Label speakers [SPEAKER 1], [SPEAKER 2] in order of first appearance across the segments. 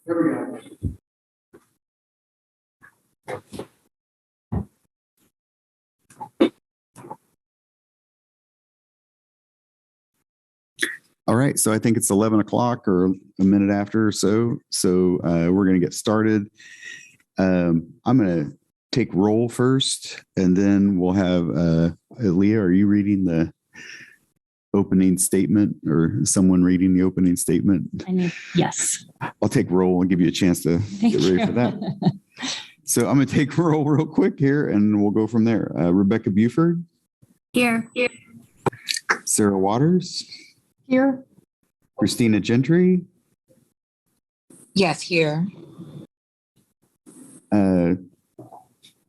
[SPEAKER 1] There we go.
[SPEAKER 2] All right, so I think it's 11 o'clock or a minute after or so. So we're going to get started. I'm going to take roll first, and then we'll have Leah, are you reading the opening statement or someone reading the opening statement?
[SPEAKER 3] Yes.
[SPEAKER 2] I'll take roll and give you a chance to get ready for that. So I'm going to take roll real quick here, and we'll go from there. Rebecca Buford.
[SPEAKER 3] Here.
[SPEAKER 2] Sarah Waters.
[SPEAKER 3] Here.
[SPEAKER 2] Christina Gentry.
[SPEAKER 4] Yes, here.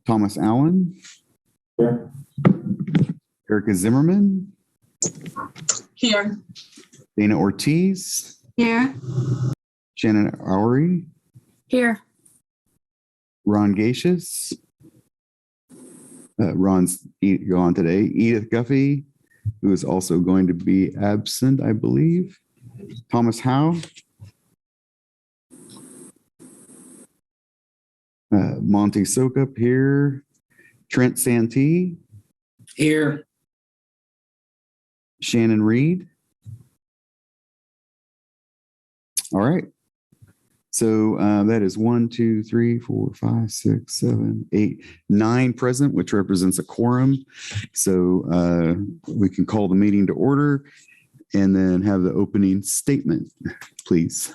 [SPEAKER 2] Thomas Allen.
[SPEAKER 1] Here.
[SPEAKER 2] Erica Zimmerman.
[SPEAKER 4] Here.
[SPEAKER 2] Dana Ortiz.
[SPEAKER 4] Here.
[SPEAKER 2] Shannon Oury.
[SPEAKER 3] Here.
[SPEAKER 2] Ron Gacious. Ron's gone today. Edith Guffey, who is also going to be absent, I believe. Thomas Howe. Monty Sokup here. Trent Santee.
[SPEAKER 1] Here.
[SPEAKER 2] Shannon Reed. All right. So that is 1, 2, 3, 4, 5, 6, 7, 8, 9 present, which represents a quorum. So we can call the meeting to order and then have the opening statement, please.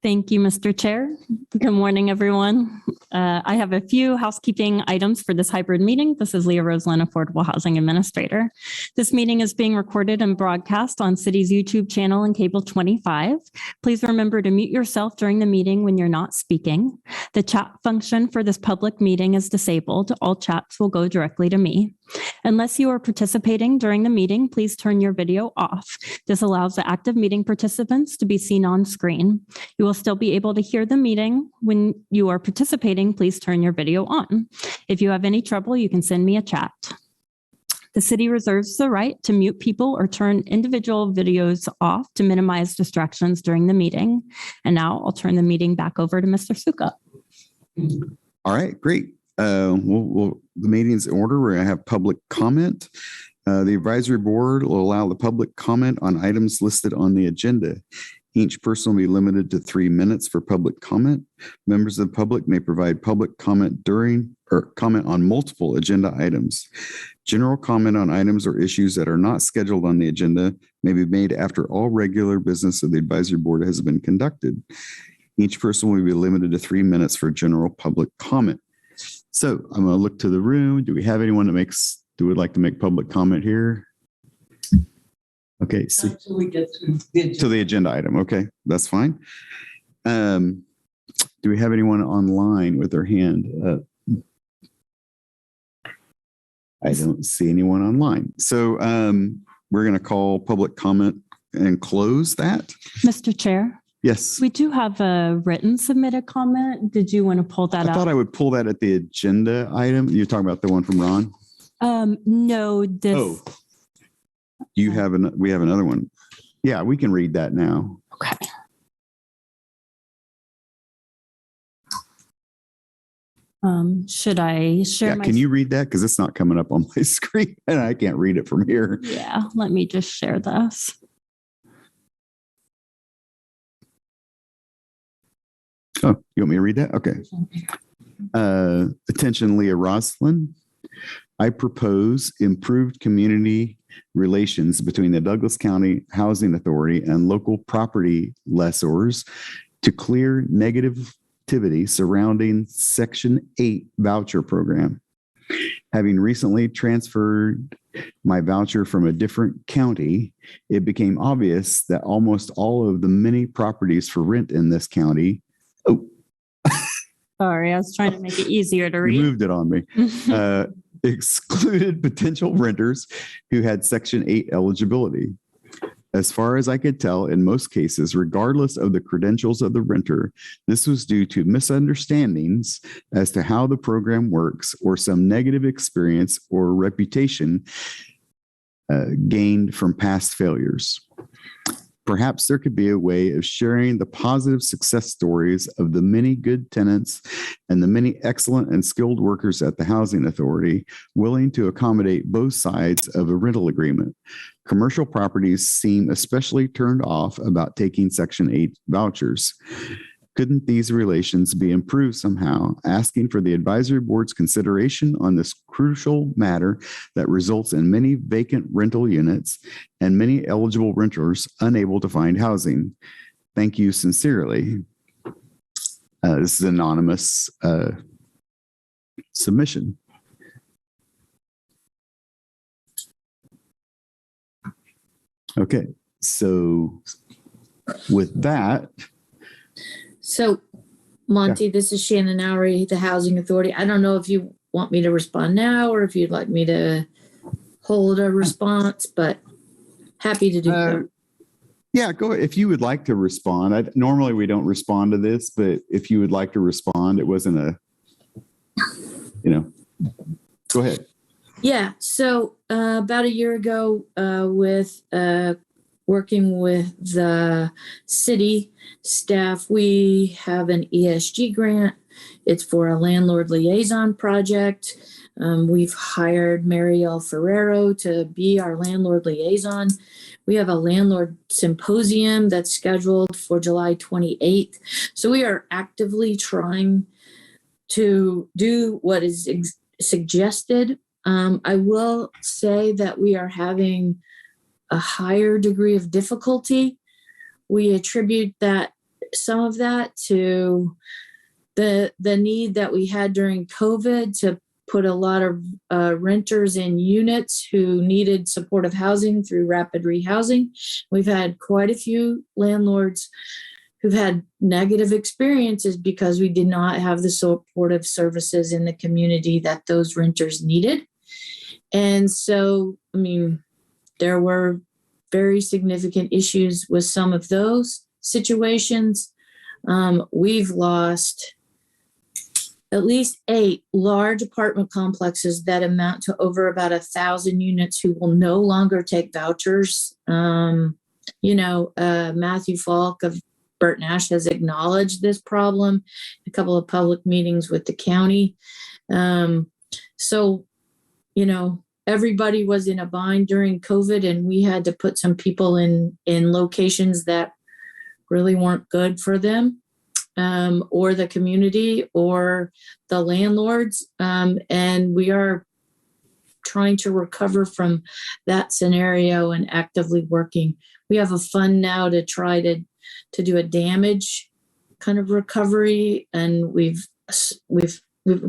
[SPEAKER 3] Thank you, Mr. Chair. Good morning, everyone. I have a few housekeeping items for this hybrid meeting. This is Leah Roseland, Affordable Housing Administrator. This meeting is being recorded and broadcast on City's YouTube channel and Cable 25. Please remember to mute yourself during the meeting when you're not speaking. The chat function for this public meeting is disabled. All chats will go directly to me. Unless you are participating during the meeting, please turn your video off. This allows the active meeting participants to be seen on screen. You will still be able to hear the meeting. When you are participating, please turn your video on. If you have any trouble, you can send me a chat. The city reserves the right to mute people or turn individual videos off to minimize distractions during the meeting. And now I'll turn the meeting back over to Mr. Sukup.
[SPEAKER 2] All right, great. The meeting's in order. We're going to have public comment. The advisory board will allow the public comment on items listed on the agenda. Each person will be limited to 3 minutes for public comment. Members of the public may provide public comment during or comment on multiple agenda items. General comment on items or issues that are not scheduled on the agenda may be made after all regular business of the advisory board has been conducted. Each person will be limited to 3 minutes for general public comment. So I'm going to look to the room. Do we have anyone that would like to make public comment here? Okay, so
[SPEAKER 4] Until we get
[SPEAKER 2] to the agenda item. Okay, that's fine. Do we have anyone online with their hand up? I don't see anyone online. So we're going to call public comment and close that.
[SPEAKER 3] Mr. Chair,
[SPEAKER 2] Yes.
[SPEAKER 3] we do have a written submitted comment. Did you want to pull that
[SPEAKER 2] I
[SPEAKER 3] up?
[SPEAKER 2] thought I would pull that at the agenda item. You're talking about the one from Ron?
[SPEAKER 3] No, this.
[SPEAKER 2] Oh, we have another one. Yeah, we can read that now.
[SPEAKER 3] Okay. Should I share
[SPEAKER 2] Yeah,
[SPEAKER 3] my?
[SPEAKER 2] can you read that? Because it's not coming up on my screen and I can't read it from here.
[SPEAKER 3] Yeah, let me just share this.
[SPEAKER 2] Oh, you want me to read that? Okay. Attention, Leah Roslin. I propose improved community relations between the Douglas County Housing Authority and local property lessors to clear negativity surrounding Section 8 voucher program. Having recently transferred my voucher from a different county, it became obvious that almost all of the many properties for rent in this county. Oh,
[SPEAKER 3] Sorry, I was trying to make it easier to
[SPEAKER 2] you
[SPEAKER 3] read.
[SPEAKER 2] moved it on me. Excluded potential renters who had Section 8 eligibility. As far as I could tell, in most cases, regardless of the credentials of the renter, this was due to misunderstandings as to how the program works or some negative experience or reputation gained from past failures. Perhaps there could be a way of sharing the positive success stories of the many good tenants and the many excellent and skilled workers at the Housing Authority willing to accommodate both sides of a rental agreement. Commercial properties seem especially turned off about taking Section 8 vouchers. Couldn't these relations be improved somehow? Asking for the advisory board's consideration on this crucial matter that results in many vacant rental units and many eligible renters unable to find housing. Thank you sincerely. This is an anonymous submission. Okay, so with that,
[SPEAKER 5] So, Monty, this is Shannon Owery, the Housing Authority. I don't know if you want me to respond now or if you'd like me to hold a response, but happy to do that.
[SPEAKER 2] yeah, go ahead. If you would like to respond. Normally we don't respond to this, but if you would like to respond, it wasn't go ahead.
[SPEAKER 5] Yeah. So about a year ago, with working with the city staff, we have an ESG grant. It's for a landlord liaison project. We've hired Marielle Ferrero to be our landlord liaison. We have a landlord symposium that's scheduled for July 28th. So we are actively trying to do what is suggested. I will say that we are having a higher degree of difficulty. We attribute some of that to the need that we had during COVID to put a lot of renters in units who needed supportive housing through rapid rehousing. We've had quite a few landlords who've had negative experiences because we did not have the supportive services in the community that those renters needed. And so, there were very significant issues with some of those situations. We've lost at least 8 large apartment complexes that amount to over about 1,000 units who will no longer take vouchers. Matthew Falk of Burton Ash has acknowledged this problem, a couple of public meetings with the county. Everybody was in a bind during COVID, and we had to put some people in locations that really weren't good for them, or the community or the landlords. And we are trying to recover from that scenario and actively working. We have a fund now to try to do a damage kind of recovery, and we're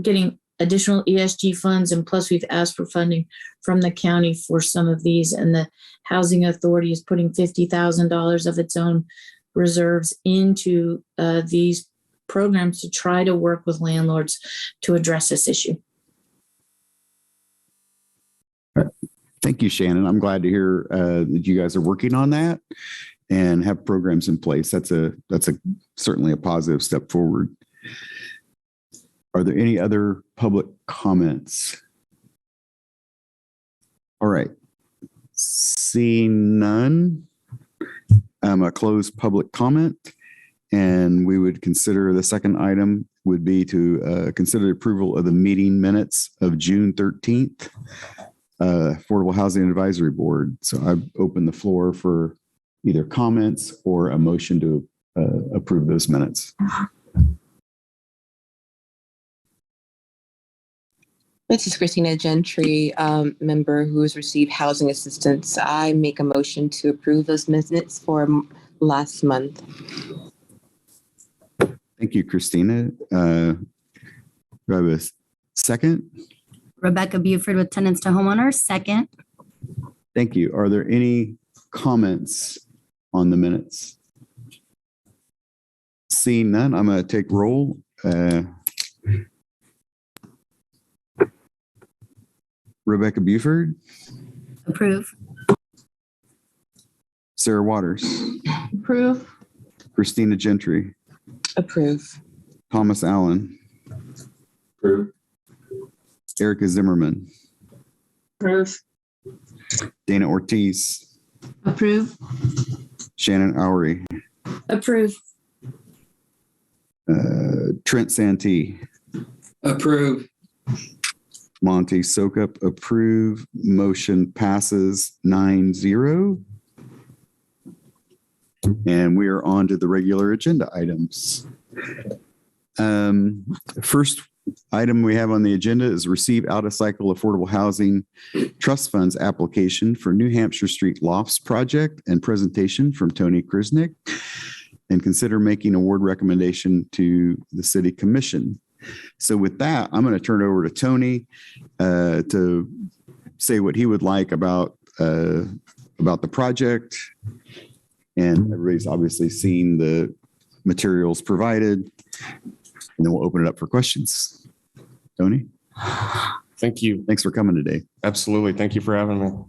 [SPEAKER 5] getting additional ESG funds, and plus we've asked for funding from the county for some of these, and the Housing Authority is putting $50,000 of its own reserves into these programs to try to work with landlords to address this issue.
[SPEAKER 2] Thank you, Shannon. I'm glad to hear that you guys are working on that and have programs in place. That's certainly a positive step forward. Are there any other public comments? All right. Seeing none, a closed public comment, and we would consider the second item would be to consider the approval of the meeting minutes of June 13th, Affordable Housing Advisory Board. So I open the floor for either comments or a motion to approve those minutes.
[SPEAKER 4] This is Christina Gentry, member who has received housing assistance. I make a motion to approve those minutes for last month.
[SPEAKER 2] Thank you, Christina. Do I have a second?
[SPEAKER 6] Rebecca Buford with Tenants to Homeowners, second.
[SPEAKER 2] Thank you. Are there any comments on the minutes? Seeing none, I'm going to take roll. Rebecca Buford.
[SPEAKER 6] Approve.
[SPEAKER 2] Sarah Waters.
[SPEAKER 5] Approve.
[SPEAKER 2] Christina Gentry.
[SPEAKER 4] Approve.
[SPEAKER 2] Thomas Allen.
[SPEAKER 1] Approve.
[SPEAKER 2] Erica Zimmerman.
[SPEAKER 5] Approve.
[SPEAKER 2] Dana Ortiz.
[SPEAKER 6] Approve.
[SPEAKER 2] Shannon Oury,
[SPEAKER 5] Approve.
[SPEAKER 2] Trent Santee,
[SPEAKER 1] Approve.
[SPEAKER 2] Monty Sokup, approve. Motion passes 9-0. And we are on to the regular agenda items. First item we have on the agenda is receive out-of-cycle affordable housing trust funds application for New Hampshire Street Lofts project and presentation from Tony Krsnich, and consider making award recommendation to the city commission. So with that, I'm going to turn it over to Tony to say what he would like about the project. And everybody's obviously seen the materials provided. And then we'll open it up for questions. Tony?
[SPEAKER 7] Thank you.
[SPEAKER 2] Thanks for coming today.
[SPEAKER 7] Absolutely. Thank you for having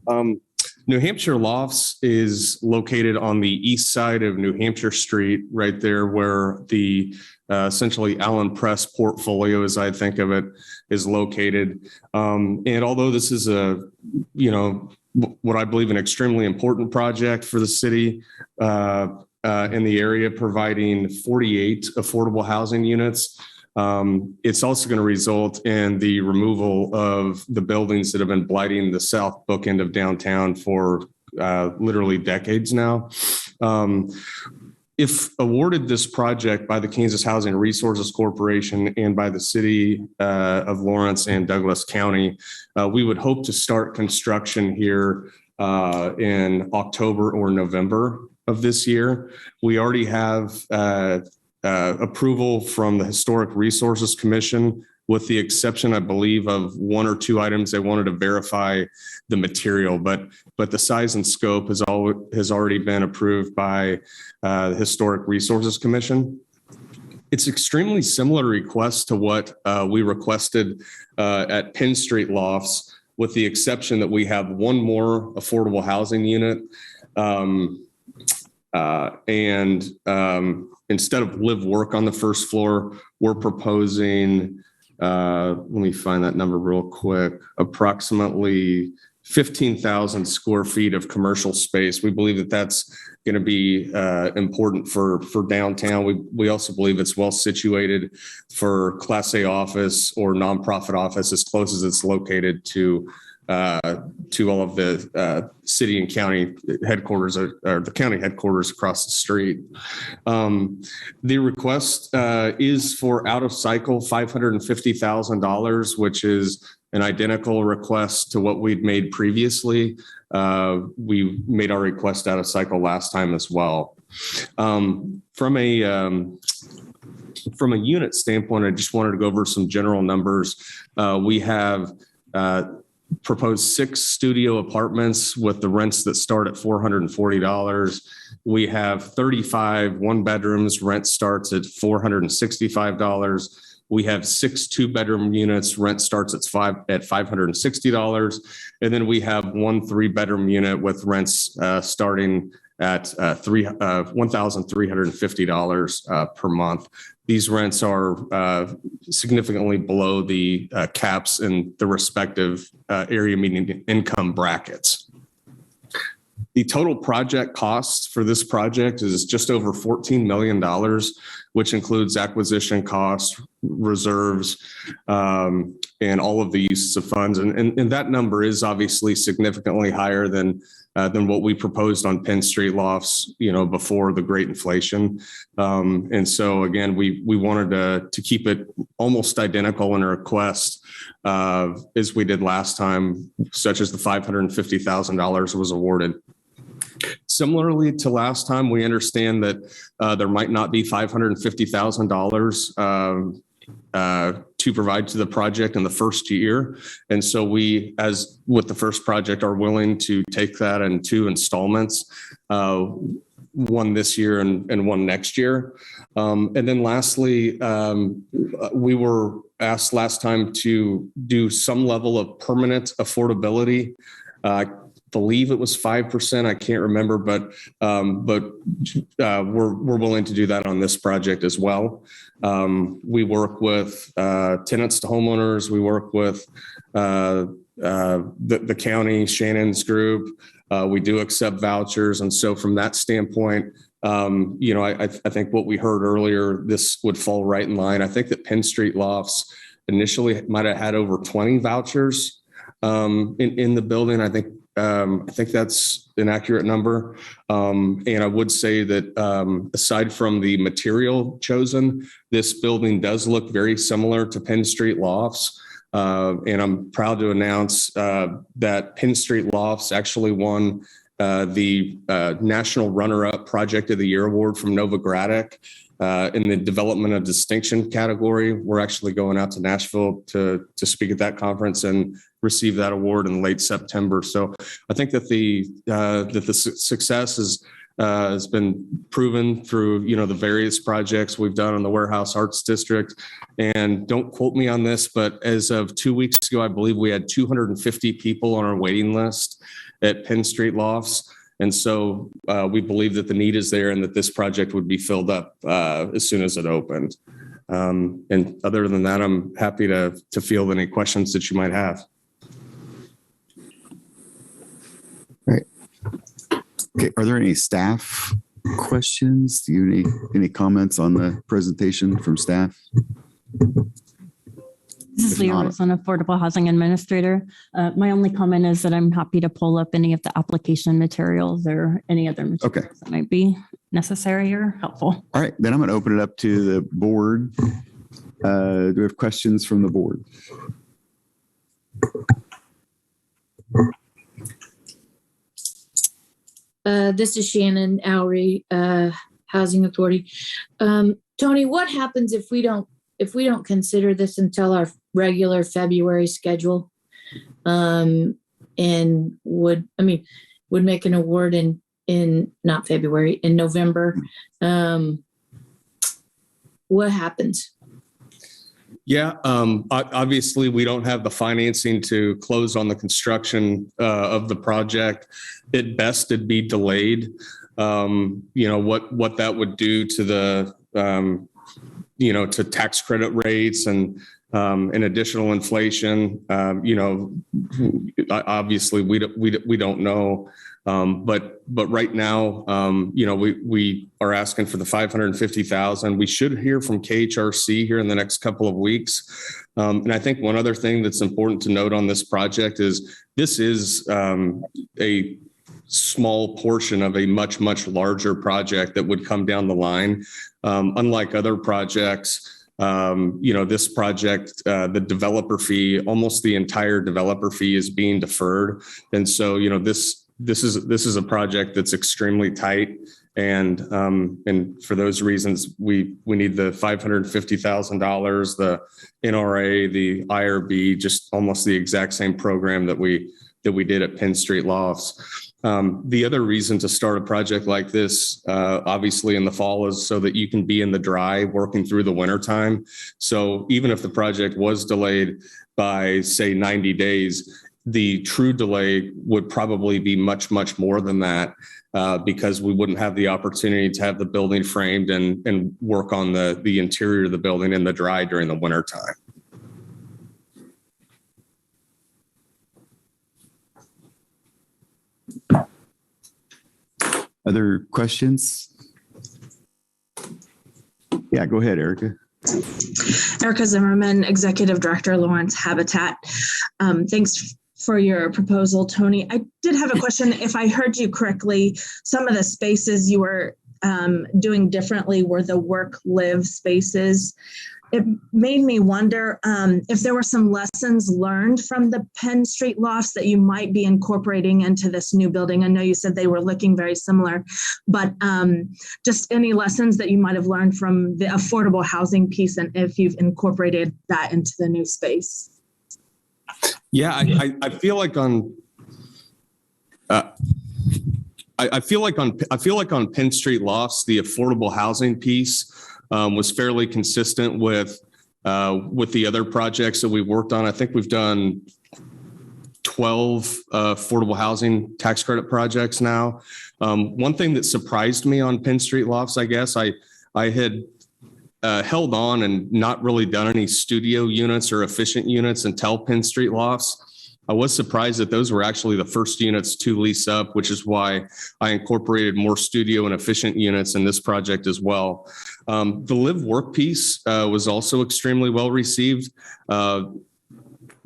[SPEAKER 7] me. New Hampshire Lofts is located on the east side of New Hampshire Street, right there where the essentially Allen Press portfolio, as I think of it, is located. And although this is what I believe an extremely important project for the city in the area, providing 48 affordable housing units, it's also going to result in the removal of the buildings that have been blighting the south bookend of downtown for literally decades now. If awarded this project by the Kansas Housing Resources Corporation and by the city of Lawrence and Douglas County, we would hope to start construction here in October or November of this year. We already have approval from the Historic Resources Commission, with the exception, I believe, of one or two items they wanted to verify the material, but the size and scope has already been approved by the Historic Resources Commission. It's extremely similar request to what we requested at Penn Street Lofts, with the exception that we have one more affordable housing unit. Instead of live work on the first floor, we're proposing, let me find that number real quick, approximately 15,000 square feet of commercial space. We believe that that's going to be important for downtown. We also believe it's well situated for Class A office or nonprofit office, as close as it's located to all of the city and county headquarters, or the county headquarters across the street. The request is for out of cycle $550,000, which is an identical request to what we'd made previously. We made our request out of cycle last time as well. From a unit standpoint, I just wanted to go over some general numbers. We have proposed 6 studio apartments with the rents that start at $440. We have 35 one-bedrooms, rent starts at $465. We have 6 two-bedroom units, rent starts at $560. And then we have 1 3-bedroom unit with rents starting at $1,350 per month. These rents are significantly below the caps in the respective area median income brackets. The total project costs for this project is just over $14 million, which includes acquisition costs, reserves, and all of the uses of funds. And that number is obviously significantly higher than what we proposed on Penn Street Lofts, before the great inflation. And so again, we wanted to keep it almost identical in a request as we did last time, such as the $550,000 was awarded. Similarly to last time, we understand that there might not be $550,000 to provide to the project in the first year. And so we, as with the first project, are willing to take that in 2 installments, one this year and one next year. And then lastly, we were asked last time to do some level of permanent affordability. I believe it was 5%. I can't remember, but we're willing to do that on this project as well. We work with tenants to homeowners. We work with the county, Shannon's group. We do accept vouchers. And so from that standpoint, I think what we heard earlier, this would fall right in line. I think that Penn Street Lofts initially might have had over 20 vouchers in the building. I think that's an accurate number. And I would say that aside from the material chosen, this building does look very similar to Penn Street Lofts. And I'm proud to announce that Penn Street Lofts actually won the National Runner-Up Project of the Year Award from Novogradac in the Development of Distinction category. We're actually going out to Nashville to speak at that conference and receive that award in late September. So I think that the success has been proven through the various projects we've done in the Warehouse Arts District. And don't quote me on this, but as of 2 weeks ago, I believe we had 250 people on our waiting list at Penn Street Lofts. And so we believe that the need is there and that this project would be filled up as soon as it opened. And other than that, I'm happy to field any questions that you might have.
[SPEAKER 2] Right. Okay. Are there any staff questions? Do you need any comments on the presentation from staff?
[SPEAKER 3] This is Leah Rosen, Affordable Housing Administrator. My only comment is that I'm happy to pull up any of the application materials or any other materials that might be necessary or helpful.
[SPEAKER 2] All right, then I'm going to open it up to the board. Do we have questions from the board?
[SPEAKER 5] This is Shannon Oury, Housing Authority. Tony, what happens if we don't consider this until our regular February schedule? And would make an award in not February, in November. What happens?
[SPEAKER 7] Yeah, obviously we don't have the financing to close on the construction of the project. At best, it'd be delayed. What that would do to the to tax credit rates and additional inflation. Obviously we don't know. But right now, we are asking for the $550,000. We should hear from KHRC here in the next couple of weeks. And I think one other thing that's important to note on this project is this is a small portion of a much, much larger project that would come down the line. Unlike other projects, this project, the developer fee, almost the entire developer fee is being deferred. And so, this is a project that's extremely tight. And for those reasons, we need the $550,000, the NRA, the IRB, just almost the exact same program that we did at Penn Street Lofts. The other reason to start a project like this, obviously in the fall, is so that you can be in the dry working through the wintertime. So even if the project was delayed by, say, 90 days, the true delay would probably be much, much more than that because we wouldn't have the opportunity to have the building framed and work on the interior of the building in the dry during the wintertime.
[SPEAKER 2] Other questions? Yeah, go ahead, Erica.
[SPEAKER 8] Erica Zimmerman, Executive Director, Lawrence Habitat. Thanks for your proposal, Tony. I did have a question. If I heard you correctly, some of the spaces you were doing differently were the work-live spaces. It made me wonder if there were some lessons learned from the Penn Street Lofts that you might be incorporating into this new building. I know you said they were looking very similar, but just any lessons that you might have learned from the affordable housing piece and if you've incorporated that into the new space.
[SPEAKER 7] Yeah, I feel like on Penn Street Lofts, the affordable housing piece was fairly consistent with the other projects that we worked on. I think we've done 12 affordable housing tax credit projects now. One thing that surprised me on Penn Street Lofts, I guess, I had held on and not really done any studio units or efficient units until Penn Street Lofts. I was surprised that those were actually the first units to lease up, which is why I incorporated more studio and efficient units in this project as well. The live work piece was also extremely well received.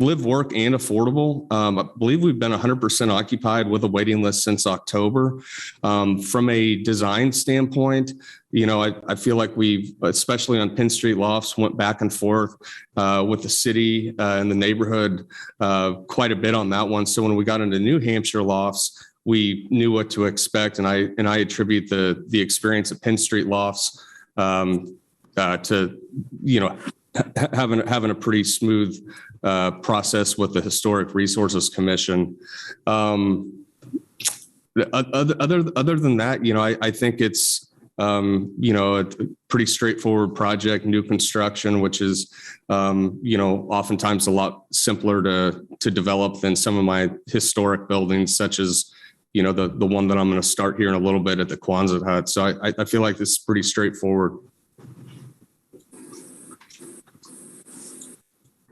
[SPEAKER 7] Live, work, and affordable. I believe we've been 100% occupied with a waiting list since October. From a design standpoint, I feel like we've, especially on Penn Street Lofts, went back and forth with the city and the neighborhood quite a bit on that one. So when we got into New Hampshire Lofts, we knew what to expect, and I attribute the experience at Penn Street Lofts to having a pretty smooth process with the Historic Resources Commission. Other than that, I think it's a pretty straightforward project, new construction, which is oftentimes a lot simpler to develop than some of my historic buildings, such as the one that I'm going to start here in a little bit at the Quonset Hut. So I feel like this is pretty straightforward.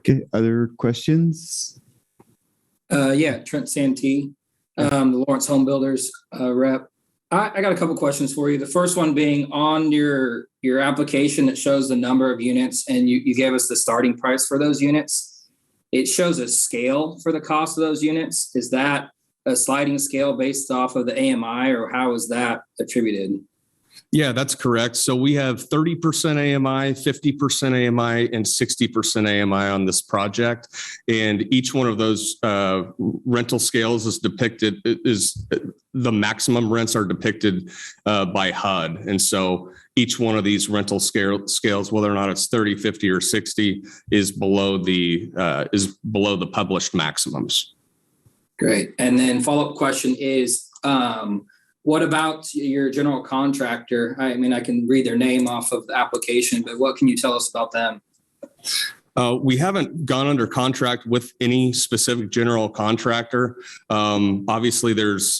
[SPEAKER 2] Okay, other questions?
[SPEAKER 1] Yeah, Trent Santee, the Lawrence Home Builders rep. I got a couple questions for you. The first one being on your application that shows the number of units, and you gave us the starting price for those units. It shows a scale for the cost of those units. Is that a sliding scale based off of the AMI, or how is that attributed?
[SPEAKER 7] Yeah, that's correct. So we have 30% AMI, 50% AMI, and 60% AMI on this project. And each one of those rental scales is the maximum rents are depicted by HUD. And so each one of these rental scales, whether or not it's 30, 50, or 60, is below the published maximums.
[SPEAKER 1] Great. And then follow-up question is, what about your general contractor? I mean, I can read their name off of the application, but what can you tell us about them?
[SPEAKER 7] We haven't gone under contract with any specific general contractor. Obviously, there's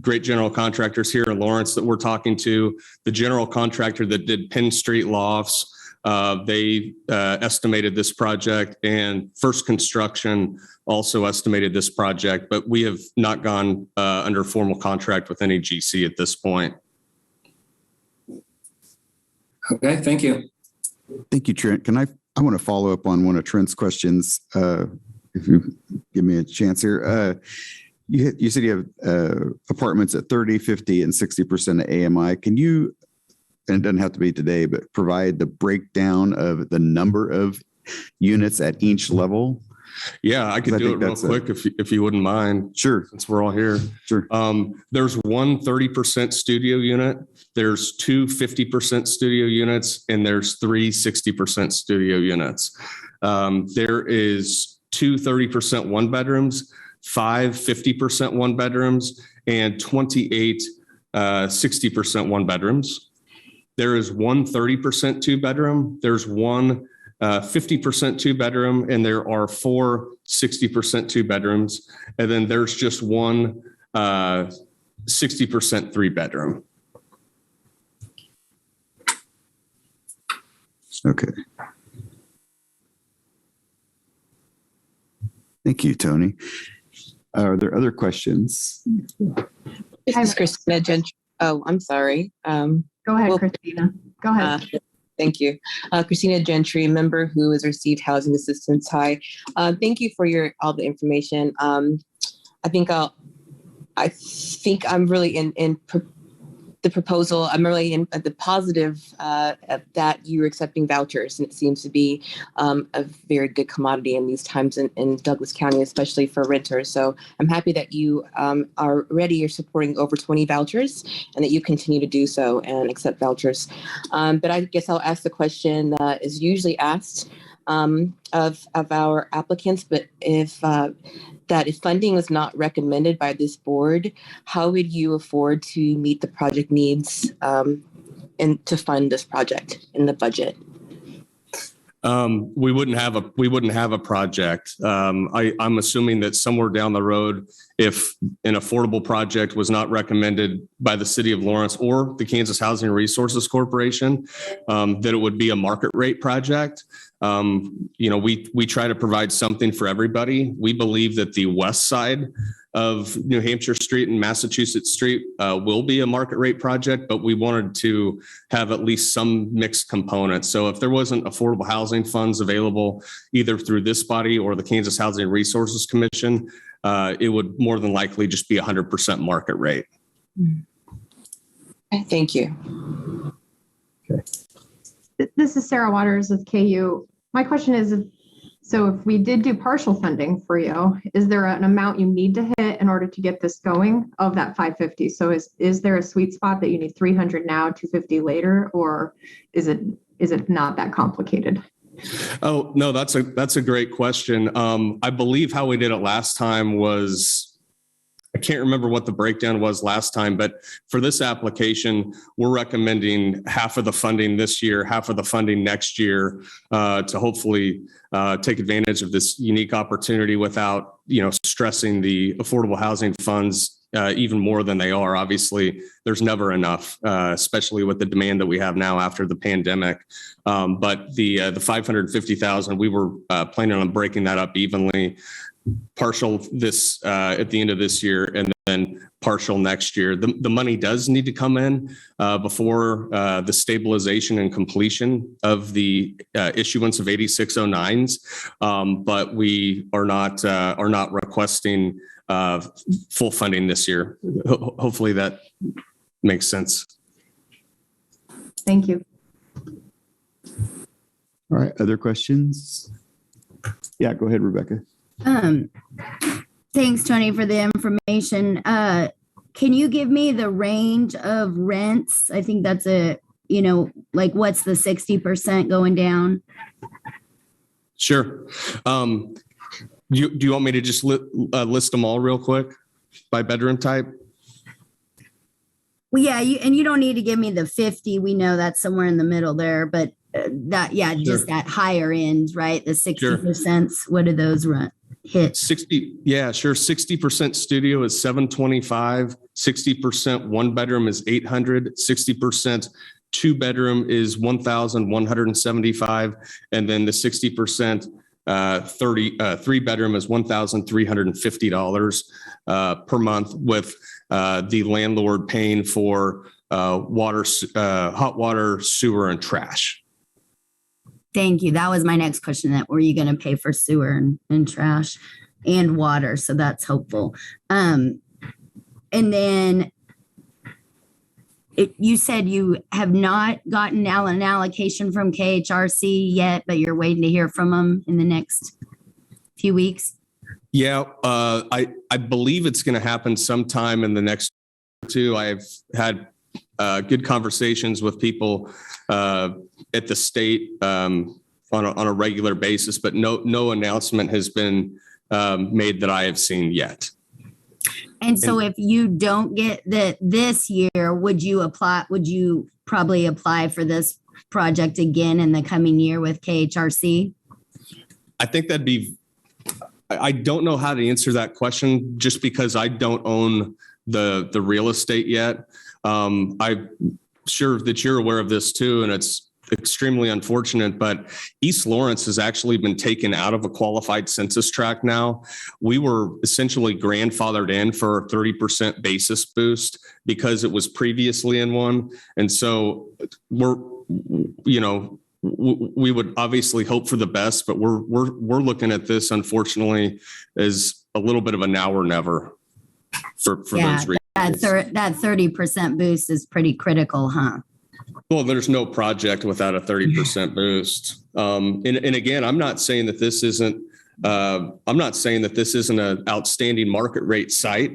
[SPEAKER 7] great general contractors here in Lawrence that we're talking to. The general contractor that did Penn Street Lofts, they estimated this project, and First Construction also estimated this project, but we have not gone under formal contract with any GC at this point.
[SPEAKER 1] Okay, thank you.
[SPEAKER 2] Thank you, Trent. I want to follow up on one of Trent's questions, if you give me a chance here. You said you have apartments at 30, 50, and 60% of AMI. Can you, and it doesn't have to be today, but provide the breakdown of the number of units at each level?
[SPEAKER 7] Yeah, I could do it real quick if you wouldn't mind.
[SPEAKER 2] Sure.
[SPEAKER 7] Since we're all here.
[SPEAKER 2] Sure.
[SPEAKER 7] There's one 30% studio unit, there's two 50% studio units, and there's three 60% studio units. There is two 30% one bedrooms, five 50% one bedrooms, and 28 60% one bedrooms. There is one 30% two bedroom. There's one 50% two bedroom, and there are four 60% two bedrooms. And then there's just one 60% three bedroom.
[SPEAKER 2] Okay. Thank you, Tony. Are there other questions?
[SPEAKER 4] This is Christina Gentry. Oh, I'm sorry.
[SPEAKER 6] Go ahead, Christina. Go ahead.
[SPEAKER 4] Thank you. Christina Gentry, member who has received housing assistance. Hi. Thank you for all the information. I think I'm really in the proposal. I'm really in the positive that you're accepting vouchers, and it seems to be a very good commodity in these times in Douglas County, especially for renters. So I'm happy that you are ready. You're supporting over 20 vouchers, and that you continue to do so and accept vouchers. But I guess I'll ask the question that is usually asked of our applicants, but if funding was not recommended by this board, how would you afford to meet the project needs and to fund this project in the budget?
[SPEAKER 7] We wouldn't have a project. I'm assuming that somewhere down the road, if an affordable project was not recommended by the city of Lawrence or the Kansas Housing Resources Corporation, that it would be a market rate project. We try to provide something for everybody. We believe that the west side of New Hampshire Street and Massachusetts Street will be a market rate project, but we wanted to have at least some mixed components. So if there wasn't affordable housing funds available either through this body or the Kansas Housing Resources Commission, it would more than likely just be 100% market rate.
[SPEAKER 4] Thank you.
[SPEAKER 9] This is Sarah Waters with KU. My question is, so if we did do partial funding for you, is there an amount you need to hit in order to get this going of that 550? So is there a sweet spot that you need 300 now, 250 later, or is it not that complicated?
[SPEAKER 7] Oh, no, that's a great question. I believe how we did it last time was, I can't remember what the breakdown was last time, but for this application, we're recommending half of the funding this year, half of the funding next year, to hopefully take advantage of this unique opportunity without, stressing the affordable housing funds even more than they are. Obviously, there's never enough, especially with the demand that we have now after the pandemic. But the $550,000, we were planning on breaking that up evenly. Partial this at the end of this year and then partial next year. The money does need to come in before the stabilization and completion of the issuance of 8609s, but we are not requesting full funding this year. Hopefully that makes sense.
[SPEAKER 9] Thank you.
[SPEAKER 2] All right. Other questions? Yeah, go ahead, Rebecca.
[SPEAKER 6] Thanks, Tony, for the information. Can you give me the range of rents? I think that's what's the 60% going down?
[SPEAKER 7] Sure. Do you want me to just list them all real quick by bedroom type?
[SPEAKER 6] Well, yeah, you don't need to give me the 50. We know that's somewhere in the middle there, but
[SPEAKER 7] Sure.
[SPEAKER 6] Just that higher end, right? The 60%. Sure. What do those hit?
[SPEAKER 7] 60. Yeah, sure. 60% studio is $725. 60% one bedroom is $800. 60% two bedroom is $1,175. And then the 60% three bedroom is $1,350 per month, with the landlord paying for hot water, sewer, and trash.
[SPEAKER 6] Thank you. That was my next question. That were you going to pay for sewer and trash and water? So that's helpful. And then you said you have not gotten an allocation from KHRC yet, but you're waiting to hear from them in the next few weeks. Yeah,
[SPEAKER 7] I believe it's going to happen sometime in the next 2. I've had good conversations with people at the state on a regular basis, but no announcement has been made that I have seen yet.
[SPEAKER 6] And so if you don't get this year, would you probably apply for this project again in the coming year with KHRC? I think
[SPEAKER 7] I don't know how to answer that question just because I don't own the real estate yet. I'm sure that you're aware of this too, and it's extremely unfortunate, but East Lawrence has actually been taken out of a qualified census tract now. We were essentially grandfathered in for a 30% basis boost because it was previously in one. And so we would obviously hope for the best, but we're looking at this, unfortunately, as a little bit of a now or never for those reasons.
[SPEAKER 6] That 30% boost is pretty critical, huh?
[SPEAKER 7] Well, there's no project without a 30% boost. And again, I'm not saying that this isn't an outstanding market rate site.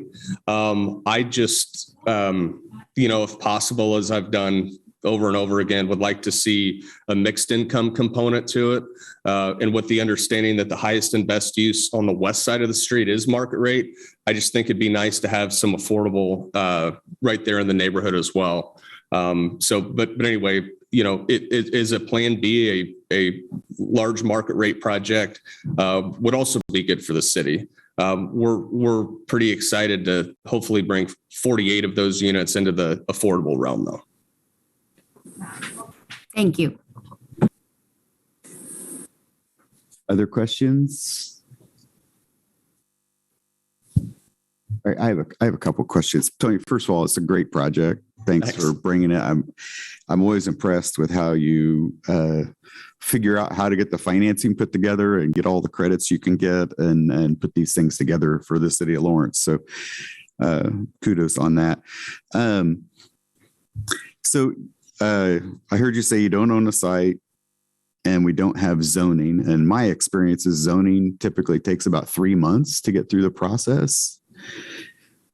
[SPEAKER 7] I just, if possible, as I've done over and over again, would like to see a mixed income component to it. And with the understanding that the highest and best use on the west side of the street is market rate, I just think it'd be nice to have some affordable right there in the neighborhood as well. But anyway, it is a plan B, a large market rate project would also be good for the city. We're pretty excited to hopefully bring 48 of those units into the affordable realm though.
[SPEAKER 6] Thank you.
[SPEAKER 2] Other questions? All right, I have a couple of questions. Tony, first of all, it's a great project. Thanks for bringing it. I'm always impressed with how you figure out how to get the financing put together and get all the credits you can get and put these things together for the city of Lawrence. So kudos on that. I heard you say you don't own a site and we don't have zoning. And my experience is zoning typically takes about 3 months to get through the process.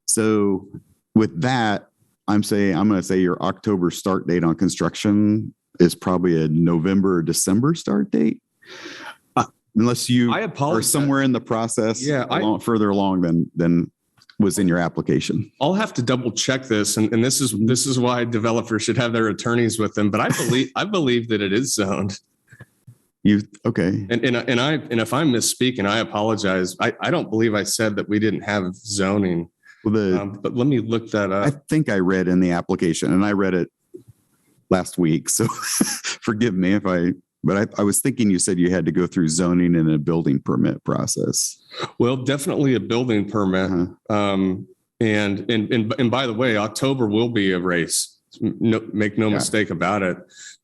[SPEAKER 2] So with that, I'm going to say your October start date on construction is probably a November or December start date. Unless you are somewhere in the process further along than was in your application.
[SPEAKER 7] I'll have to double check this. And this is why developers should have their attorneys with them. But I believe that it is zoned.
[SPEAKER 2] Okay.
[SPEAKER 7] And if I'm misspeaking, I apologize. I don't believe I said that we didn't have zoning.
[SPEAKER 2] Well,
[SPEAKER 7] but let me look that up.
[SPEAKER 2] I think I read in the application, and I read it last week. So forgive me but I was thinking you said you had to go through zoning and a building permit process.
[SPEAKER 7] Well, definitely a building permit. Uh-huh. And by the way, October will be a race. Make no mistake about it.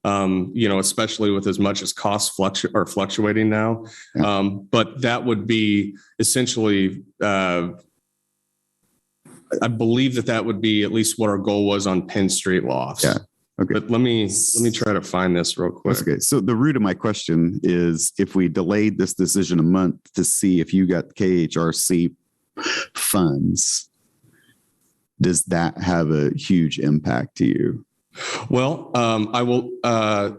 [SPEAKER 7] Especially with as much as costs are fluctuating now. Yeah. But that would be essentially, I believe that would be at least what our goal was on Penn Street Lofts.
[SPEAKER 2] Yeah. Okay.
[SPEAKER 7] But let me try to find this real quick.
[SPEAKER 2] That's okay. So the root of my question is, if we delayed this decision a month to see if you got KHRC funds, does that have a huge impact to you?
[SPEAKER 7] Well, I will. I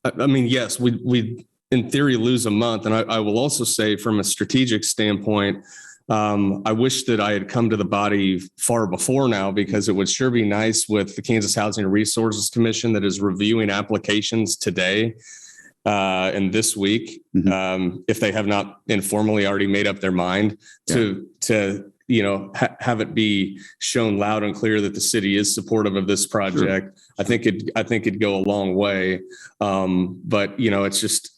[SPEAKER 7] mean, yes, we in theory lose a month, and I will also say, from a strategic standpoint, I wish that I had come to the body far before now, because it would sure be nice with the Kansas Housing and Resources Commission that is reviewing applications today and this week, if they have not informally already made up their mind to have it be shown loud and clear that the city is supportive of this project. Sure. I think it'd go a long way. But it's just,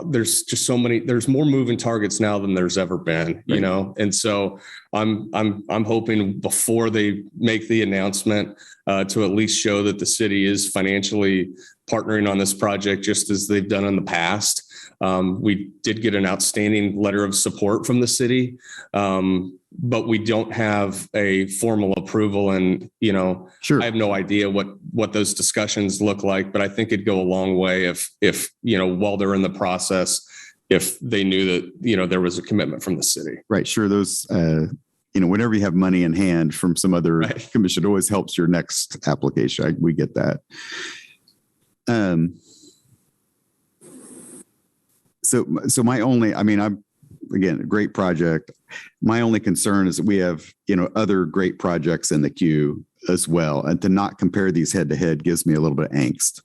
[SPEAKER 7] there's just so many, there's more moving targets now than there's ever been, and so I'm hoping before they make the announcement to at least show that the city is financially partnering on this project, just as they've done in the past. We did get an outstanding letter of support from the city, but we don't have a formal approval, and I have no idea what those discussions look like. But I think it'd go a long way if while they're in the process, if they knew that there was a commitment from the city.
[SPEAKER 2] Right. Sure. Those whenever you have money in hand from some other commission, it always helps your next application. We get that. So my only, again, a great project. My only concern is that we have, other great projects in the queue as well. And to not compare these head to head gives me a little bit of angst.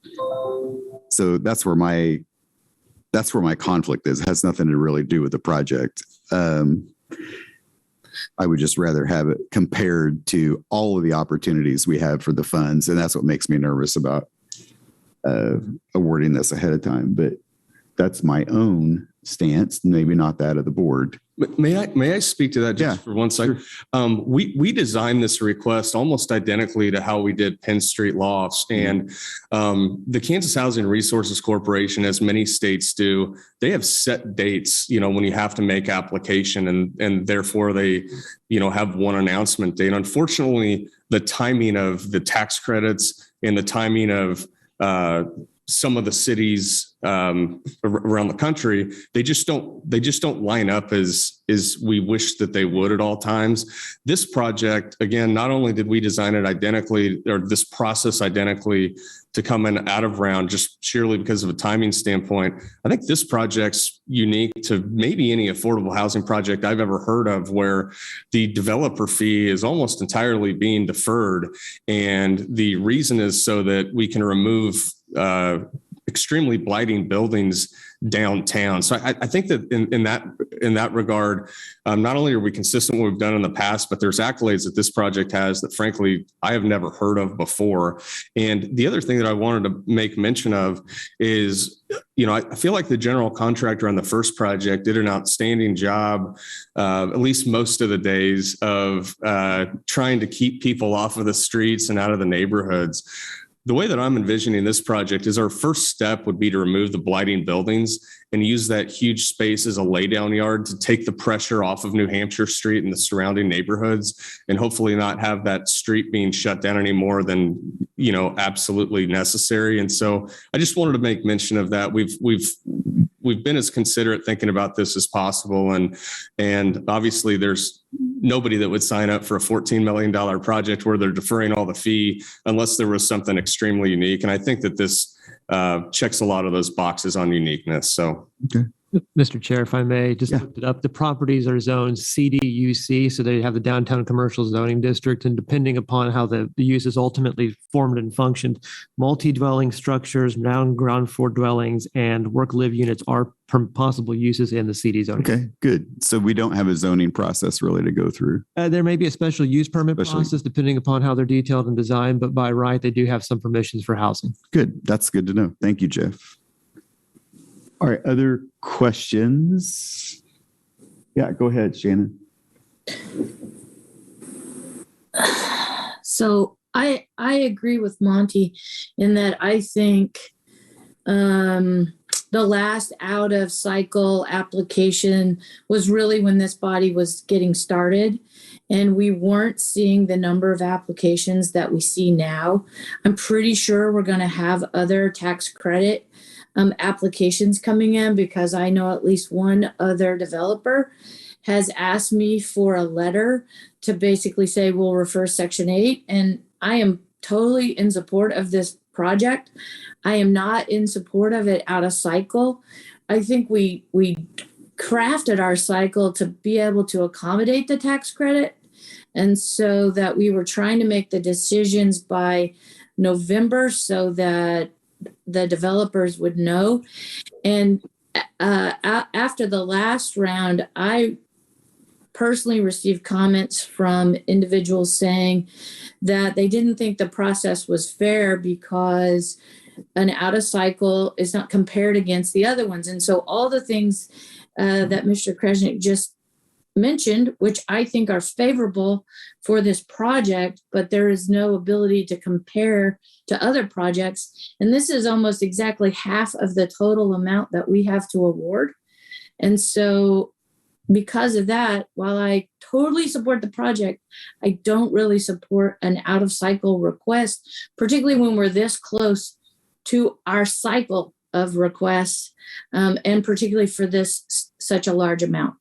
[SPEAKER 2] So that's where my conflict is. It has nothing to really do with the project. I would just rather have it compared to all of the opportunities we have for the funds. And that's what makes me nervous about awarding this ahead of time. But that's my own stance, maybe not that of the board.
[SPEAKER 7] May I speak to that just for 1 second? Sure. We designed this request almost identically to how we did Penn Street Lofts, and the Kansas Housing Resources Corporation, as many states do, they have set dates, when you have to make application, and therefore they, have one announcement date. Unfortunately, the timing of the tax credits and the timing of some of the cities around the country, they just don't line up as we wish that they would at all times. This project, again, not only did we design it identically, or this process identically, to come in out of round just sheerly because of a timing standpoint, I think this project's unique to maybe any affordable housing project I've ever heard of, where the developer fee is almost entirely being deferred. And the reason is so that we can remove extremely blighting buildings downtown. So I think that in that in that regard, not only are we consistent with what we've done in the past, but there's accolades that this project has that frankly, I have never heard of before. And the other thing that I wanted to make mention of is, I feel like the general contractor on the first project did an outstanding job, at least most of the days, of trying to keep people off of the streets and out of the neighborhoods. The way that I'm envisioning this project is our first step would be to remove the blighting buildings and use that huge space as a laydown yard to take the pressure off of New Hampshire Street and the surrounding neighborhoods, and hopefully not have that street being shut down any more than, absolutely necessary. And so I just wanted to make mention of that. We've been as considerate thinking about this as possible. And obviously there's nobody that would sign up for a $14 million project where they're deferring all the fee unless there was something extremely unique. And I think that this checks a lot of those boxes on uniqueness. So,
[SPEAKER 2] Okay.
[SPEAKER 10] Mr. Chair, if I may, just looked it up. The properties are zoned CDUC, so they have the downtown commercial zoning district. And depending upon how the use is ultimately formed and functioned, multi-dwelling structures, ground floor dwellings, and work-live units are possible uses in the CD zoning.
[SPEAKER 2] Okay, good. So we don't have a zoning process really to go through.
[SPEAKER 10] There may be a special use permit process depending upon how they're detailed and designed, but by right, they do have some permissions for housing.
[SPEAKER 2] Good. That's good to know. Thank you, Jeff. All right. Other questions? Yeah, go ahead, Shannon.
[SPEAKER 5] So I agree with Monty in that I think the last out of cycle application was really when this body was getting started, and we weren't seeing the number of applications that we see now. I'm pretty sure we're going to have other tax credit applications coming in, because I know at least one other developer has asked me for a letter to basically say we'll refer Section 8. And I am totally in support of this project. I am not in support of it out of cycle. I think we crafted our cycle to be able to accommodate the tax credit. And so that we were trying to make the decisions by November so that the developers would know. And after the last round, I personally received comments from individuals saying that they didn't think the process was fair because an out of cycle is not compared against the other ones. And so all the things that Mr. Krsnich just mentioned, which I think are favorable for this project, but there is no ability to compare to other projects. And this is almost exactly half of the total amount that we have to award. And so because of that, while I totally support the project, I don't really support an out of cycle request, particularly when we're this close to our cycle of requests, and particularly for this such a large amount.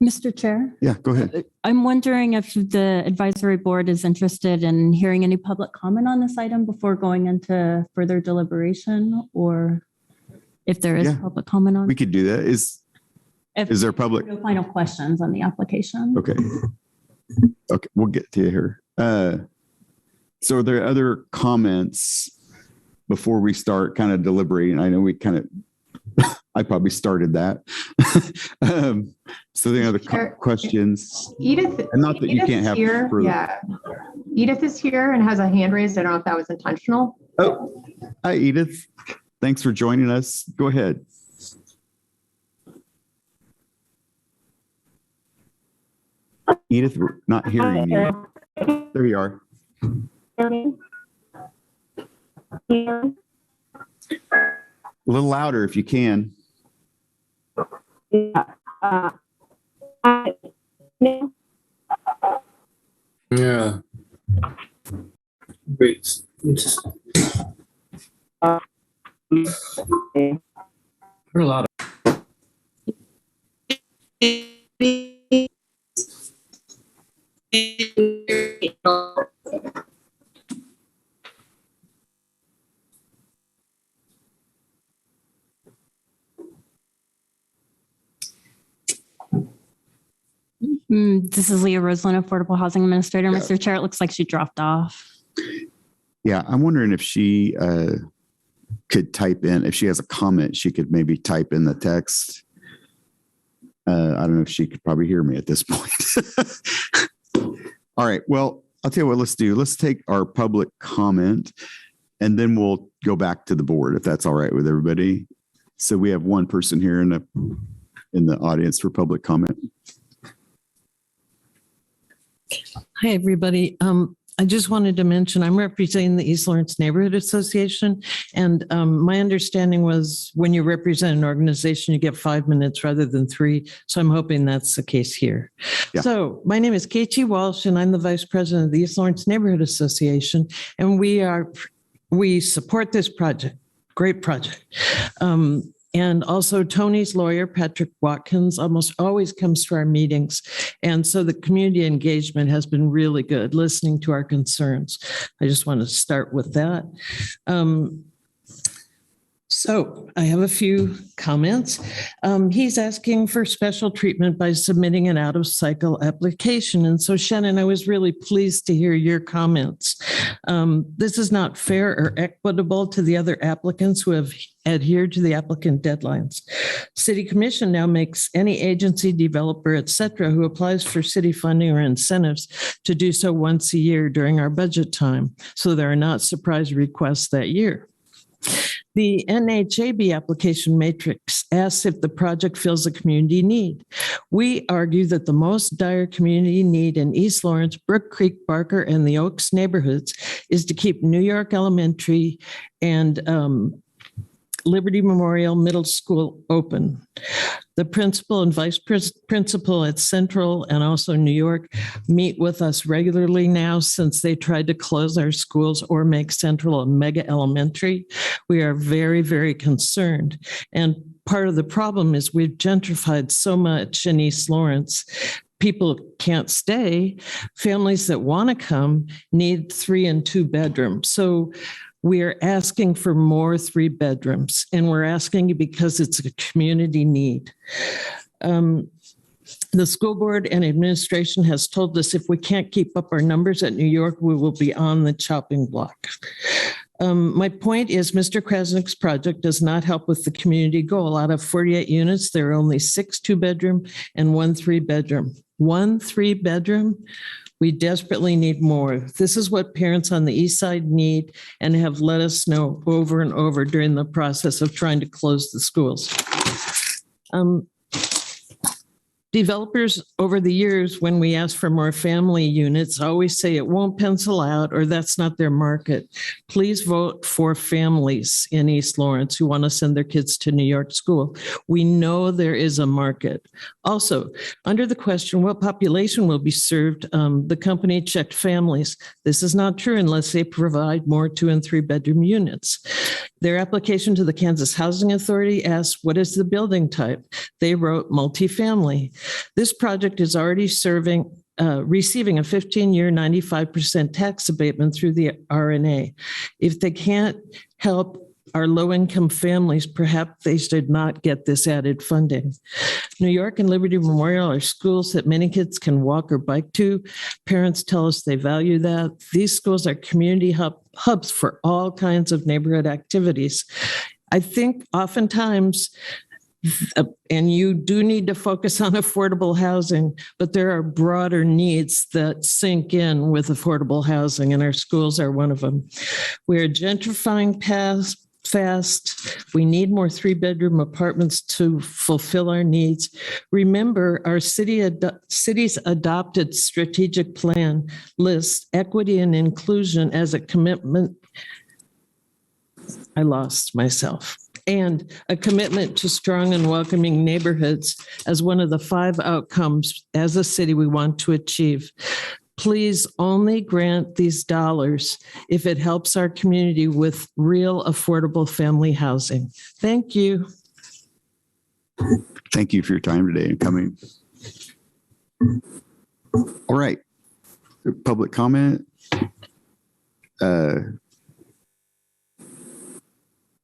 [SPEAKER 3] Mr. Chair?
[SPEAKER 2] Yeah, go ahead.
[SPEAKER 3] I'm wondering if the advisory board is interested in hearing any public comment on this item before going into further deliberation, or if there is public comment on
[SPEAKER 2] We
[SPEAKER 3] it.
[SPEAKER 2] could do that. Is there public?
[SPEAKER 3] No final questions on the application.
[SPEAKER 2] Okay. Okay, we'll get to you here. So are there other comments before we start kind of deliberating? I know we kind of, I probably started that. So the other questions?
[SPEAKER 9] Edith,
[SPEAKER 2] And not that you
[SPEAKER 9] Edith
[SPEAKER 2] can't
[SPEAKER 9] is
[SPEAKER 2] have
[SPEAKER 9] here.
[SPEAKER 2] further.
[SPEAKER 9] Yeah. Edith is here and has a hand raised. I don't know if that was intentional.
[SPEAKER 2] Oh, hi, Edith. Thanks for joining us. Go ahead. Edith, we're not hearing you. There you are. A little louder if you can.
[SPEAKER 1] Yeah. Great. Heard a lot of.
[SPEAKER 3] This is Leah Roseland, Affordable Housing Administrator. Mr. Chair, it looks like she dropped off.
[SPEAKER 2] Yeah, I'm wondering if she could type in, if she has a comment, she could maybe type in the text. I don't know if she could probably hear me at this point. All right. Well, I'll tell you what, let's do. Let's take our public comment and then we'll go back to the board if that's all right with everybody. So we have one person here in the audience for public comment.
[SPEAKER 11] Hi, everybody. I just wanted to mention I'm representing the East Lawrence Neighborhood Association. And my understanding was when you represent an organization, you get 5 minutes rather than 3. So I'm hoping that's the case here.
[SPEAKER 2] Yeah.
[SPEAKER 11] So my name is Katie Walsh, and I'm the vice president of the East Lawrence Neighborhood Association. And we support this project. Great project. And also Tony's lawyer, Patrick Watkins, almost always comes to our meetings. And so the community engagement has been really good, listening to our concerns. I just want to start with that. So I have a few comments. He's asking for special treatment by submitting an out-of-cycle application. And so Shannon, I was really pleased to hear your comments. This is not fair or equitable to the other applicants who have adhered to the applicant deadlines. City Commission now makes any agency, developer, et cetera, who applies for city funding or incentives to do so once a year during our budget time. So there are not surprise requests that year. The NHAB application matrix asks if the project fills a community need. We argue that the most dire community need in East Lawrence, Brook Creek, Barker, and the Oaks neighborhoods is to keep New York Elementary and Liberty Memorial Middle School open. The principal and vice principal at Central and also New York meet with us regularly now since they tried to close our schools or make Central a mega elementary. We are very, very concerned. And part of the problem is we've gentrified so much in East Lawrence. People can't stay. Families that want to come need 3 and 2 bedrooms. So we're asking for more 3 bedrooms, and we're asking because it's a community need. The school board and administration has told us if we can't keep up our numbers at New York, we will be on the chopping block. My point is Mr. Krsnich's project does not help with the community goal. Out of 48 units, there are only 6 2-bedroom and 1 3-bedroom. 1 3-bedroom? We desperately need more. This is what parents on the east side need and have let us know over and over during the process of trying to close the schools. Developers over the years, when we ask for more family units, always say it won't pencil out or that's not their market. Please vote for families in East Lawrence who want to send their kids to New York school. We know there is a market. Also, under the question, what population will be served? The company checked families. This is not true unless they provide more 2 and 3 bedroom units. Their application to the Kansas Housing Authority asked, what is the building type? They wrote multifamily. This project is already receiving a 15-year, 95% tax abatement through the RNA. If they can't help our low-income families, perhaps they should not get this added funding. New York and Liberty Memorial are schools that many kids can walk or bike to. Parents tell us they value that. These schools are community hubs for all kinds of neighborhood activities. I think oftentimes, and you do need to focus on affordable housing, but there are broader needs that sink in with affordable housing, and our schools are one of them. We are gentrifying fast. We need more 3-bedroom apartments to fulfill our needs. Remember, our city's adopted strategic plan lists equity and inclusion as a commitment. I lost myself. And a commitment to strong and welcoming neighborhoods as one of the 5 outcomes as a city we want to achieve. Please only grant these dollars if it helps our community with real affordable family housing. Thank you.
[SPEAKER 2] Thank you for your time today and coming. All right. Public comment.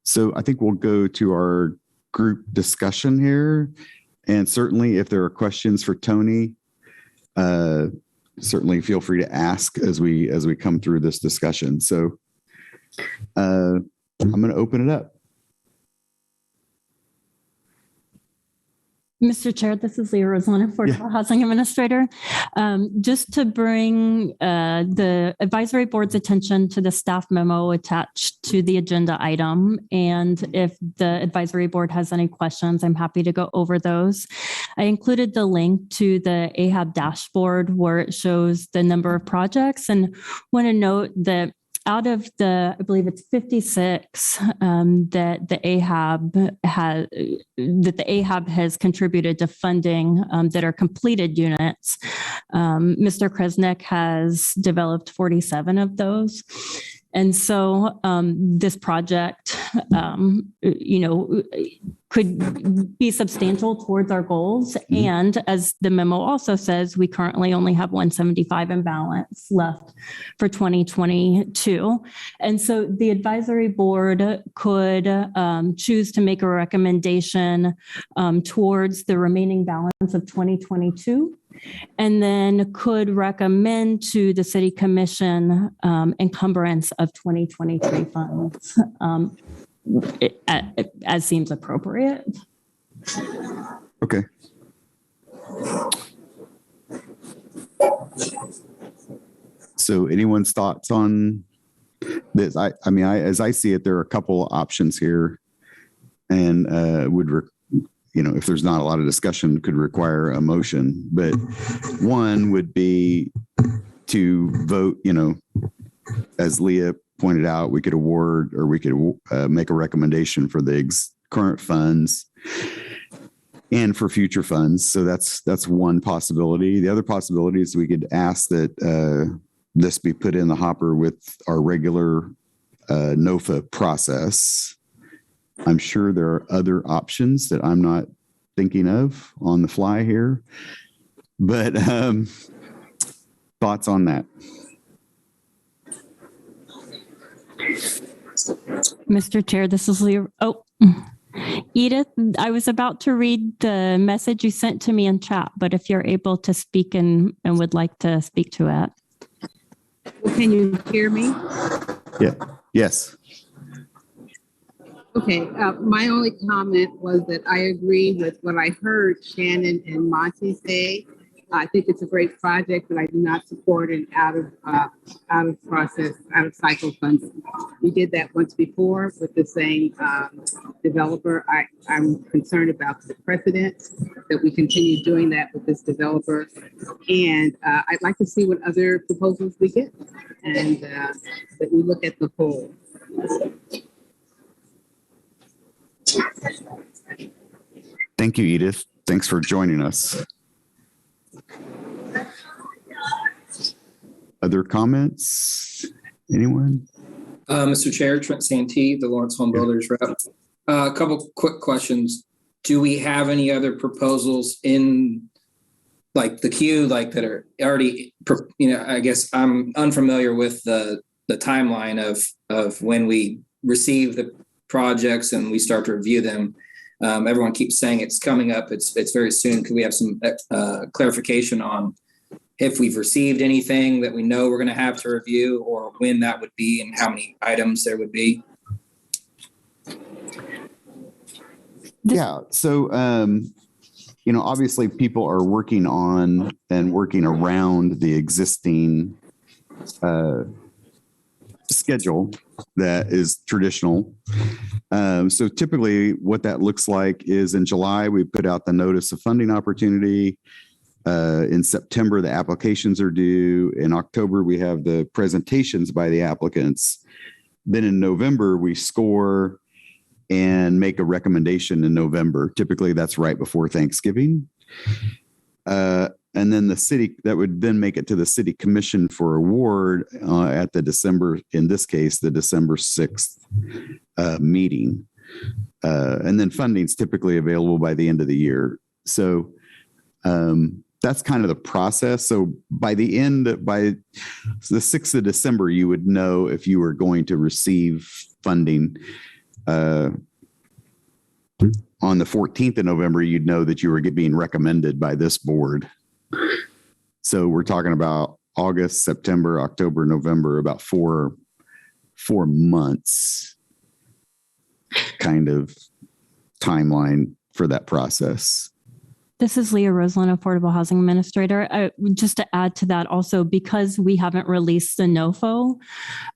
[SPEAKER 2] So I think we'll go to our group discussion here. And certainly if there are questions for Tony, certainly feel free to ask as we come through this discussion. So I'm going to open it up.
[SPEAKER 3] Mr. Chair, this is Leah Roslin, Affordable Housing Administrator. Just to bring the advisory board's attention to the staff memo attached to the agenda item. And if the advisory board has any questions, I'm happy to go over those. I included the link to the AHAB dashboard where it shows the number of projects, and want to note that out of the, I believe it's 56 that the AHAB has contributed to funding that are completed units. Mr. Krsnich has developed 47 of those. And so this project, could be substantial towards our goals. And as the memo also says, we currently only have 175 in balance left for 2022. And so the advisory board could choose to make a recommendation towards the remaining balance of 2022. And then could recommend to the city commission encumbrance of 2023 funds as seems appropriate.
[SPEAKER 2] Okay. So anyone's thoughts on this? I mean, as I see it, there are a couple options here, and if there's not a lot of discussion, could require a motion. But one would be to vote, as Leah pointed out, we could award or we could make a recommendation for the current funds and for future funds. So that's one possibility. The other possibility is we could ask that this be put in the hopper with our regular NOFA process. I'm sure there are other options that I'm not thinking of on the fly here, but thoughts on that?
[SPEAKER 3] Mr. Chair, this is Leah. Oh, Edith, I was about to read the message you sent to me in chat, but if you're able to speak and would like to speak to it.
[SPEAKER 12] Well, can you hear me?
[SPEAKER 2] Yeah. Yes.
[SPEAKER 12] Okay. My only comment was that I agree with what I heard Shannon and Monty say. I think it's a great project, but I do not support an out of cycle funding. We did that once before with the same developer. I'm concerned about the precedent that we continue doing that with this developer, and I'd like to see what other proposals we get, and that we look at the whole.
[SPEAKER 2] Thank you, Edith. Thanks for joining us. Other comments? Anyone?
[SPEAKER 1] Mr. Chair, Trent Santee, the Lawrence Home Builders rep. A couple quick questions. Do we have any other proposals in like the queue, like that are already, I guess I'm unfamiliar with the timeline of when we receive the projects and we start to review them. Everyone keeps saying it's coming up. It's very soon. Could we have some clarification on if we've received anything that we know we're going to have to review, or when that would be and how many items there would be?
[SPEAKER 2] Yeah. So, obviously people are working on and working around the existing schedule that is traditional. So typically what that looks like is in July, we put out the notice of funding opportunity. In September, the applications are due. In October, we have the presentations by the applicants. Then in November, we score and make a recommendation in November. Typically, that's right before Thanksgiving. And then the city, that would then make it to the city commission for award at the December, in this case, the December 6th meeting. And then funding is typically available by the end of the year. So that's kind of the process. So by the 6th of December, you would know if you were going to receive funding. On the 14th of November, you'd know that you were being recommended by this board. So we're talking about August, September, October, November, about four months kind of timeline for that process.
[SPEAKER 3] This is Leah Roseland, Affordable Housing Administrator. Just to add to that also, because we haven't released the NOFO,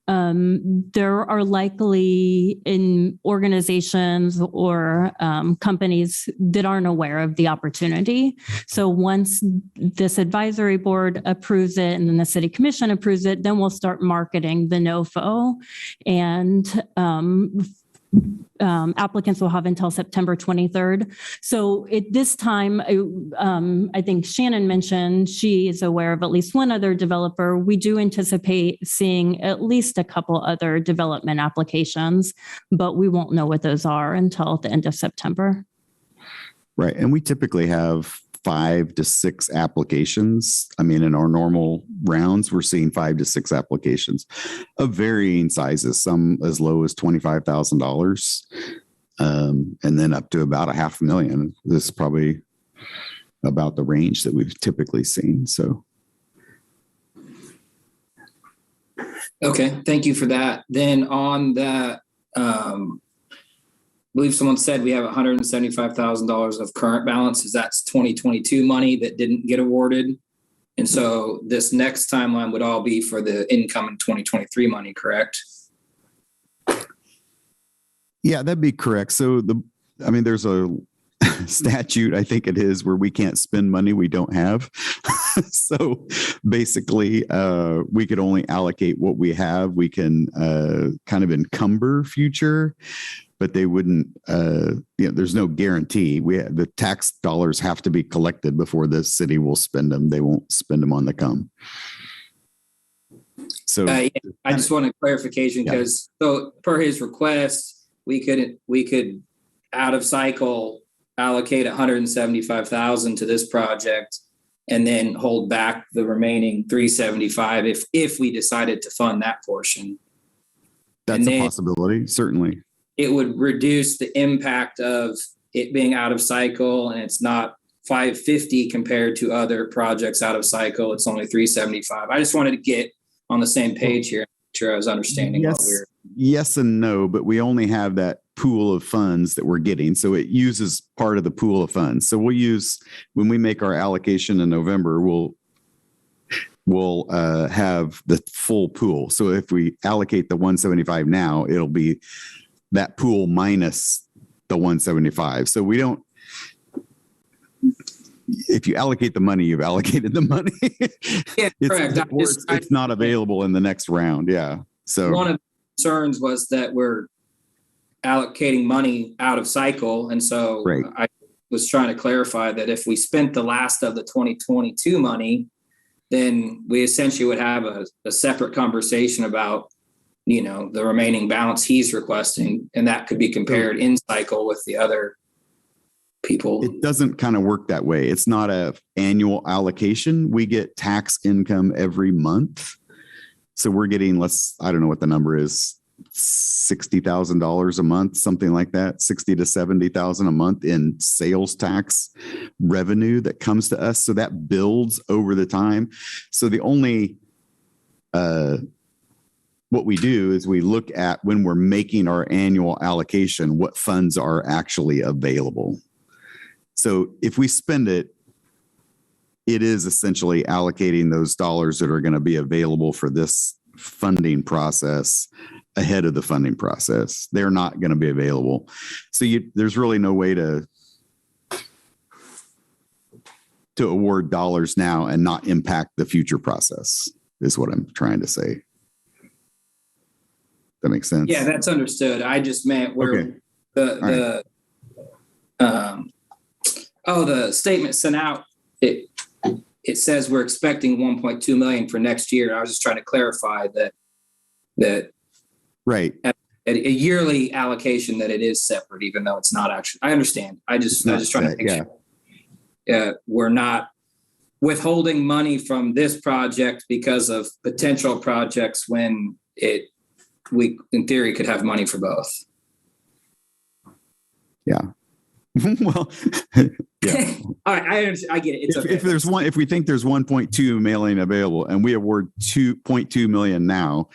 [SPEAKER 3] there are likely in organizations or companies that aren't aware of the opportunity. So once this advisory board approves it and then the city commission approves it, then we'll start marketing the NOFO, and applicants will have until September 23rd. So at this time, I think Shannon mentioned she is aware of at least one other developer. We do anticipate seeing at least a couple other development applications, but we won't know what those are until the end of September.
[SPEAKER 2] Right. And we typically have 5 to 6 applications. I mean, in our normal rounds, we're seeing 5 to 6 applications of varying sizes, some as low as $25,000, and then up to about $500,000. This is probably about the range that we've typically seen. So.
[SPEAKER 1] Okay, thank you for that. Then on that, I believe someone said we have $175,000 of current balances. That's 2022 money that didn't get awarded. And so this next timeline would all be for the incoming 2023 money, correct?
[SPEAKER 2] Yeah, that'd be correct. So there's a statute, I think it is, where we can't spend money we don't have. So basically, we could only allocate what we have. We can kind of encumber future, but they wouldn't, there's no guarantee. The tax dollars have to be collected before the city will spend them. They won't spend them on the come. So
[SPEAKER 1] I just want a clarification because so per his request, we could out of cycle allocate $175,000 to this project and then hold back the remaining $375 if we decided to fund that portion.
[SPEAKER 2] That's a possibility, certainly.
[SPEAKER 1] It would reduce the impact of it being out of cycle, and it's not $550 compared to other projects out of cycle. It's only $375. I just wanted to get on the same page here. Make sure I was understanding what we're.
[SPEAKER 2] Yes and no, but we only have that pool of funds that we're getting. So it uses part of the pool of funds. So we'll use, when we make our allocation in November, we'll have the full pool. So if we allocate the 175 now, it'll be that pool minus the 175. So we don't, if you allocate the money, you've allocated the money.
[SPEAKER 1] Yeah, correct.
[SPEAKER 2] It's not available in the next round. Yeah. So
[SPEAKER 1] one of the concerns was that we're allocating money out of cycle. And so I was trying to clarify that if we spent the last of the 2022 money, then we essentially would have a separate conversation about, the remaining balance he's requesting. And that could be compared in cycle with the other people.
[SPEAKER 2] It doesn't kind of work that way. It's not a annual allocation. We get tax income every month. So we're getting I don't know what the number is, $60,000 a month, something like that, 60 to 70,000 a month in sales tax revenue that comes to us. So that builds over the time. So the only, what we do is we look at when we're making our annual allocation, what funds are actually available. So if we spend it, it is essentially allocating those dollars that are going to be available for this funding process ahead of the funding process. They're not going to be available. So there's really no way to award dollars now and not impact the future process, is what I'm trying to say. That makes sense?
[SPEAKER 1] Yeah, that's understood. I just meant where the statement sent out, it says we're expecting 1.2 million for next year. I was just trying to clarify that
[SPEAKER 2] right
[SPEAKER 1] at a yearly allocation that it is separate, even though it's not actually. I understand. I just trying to make sure we're not withholding money from this project because of potential projects when we in theory could have money for both.
[SPEAKER 2] Yeah. Well, yeah.
[SPEAKER 1] All right, I get it. It's okay.
[SPEAKER 2] If we think there's 1.2 million available and we award 2.2 million now,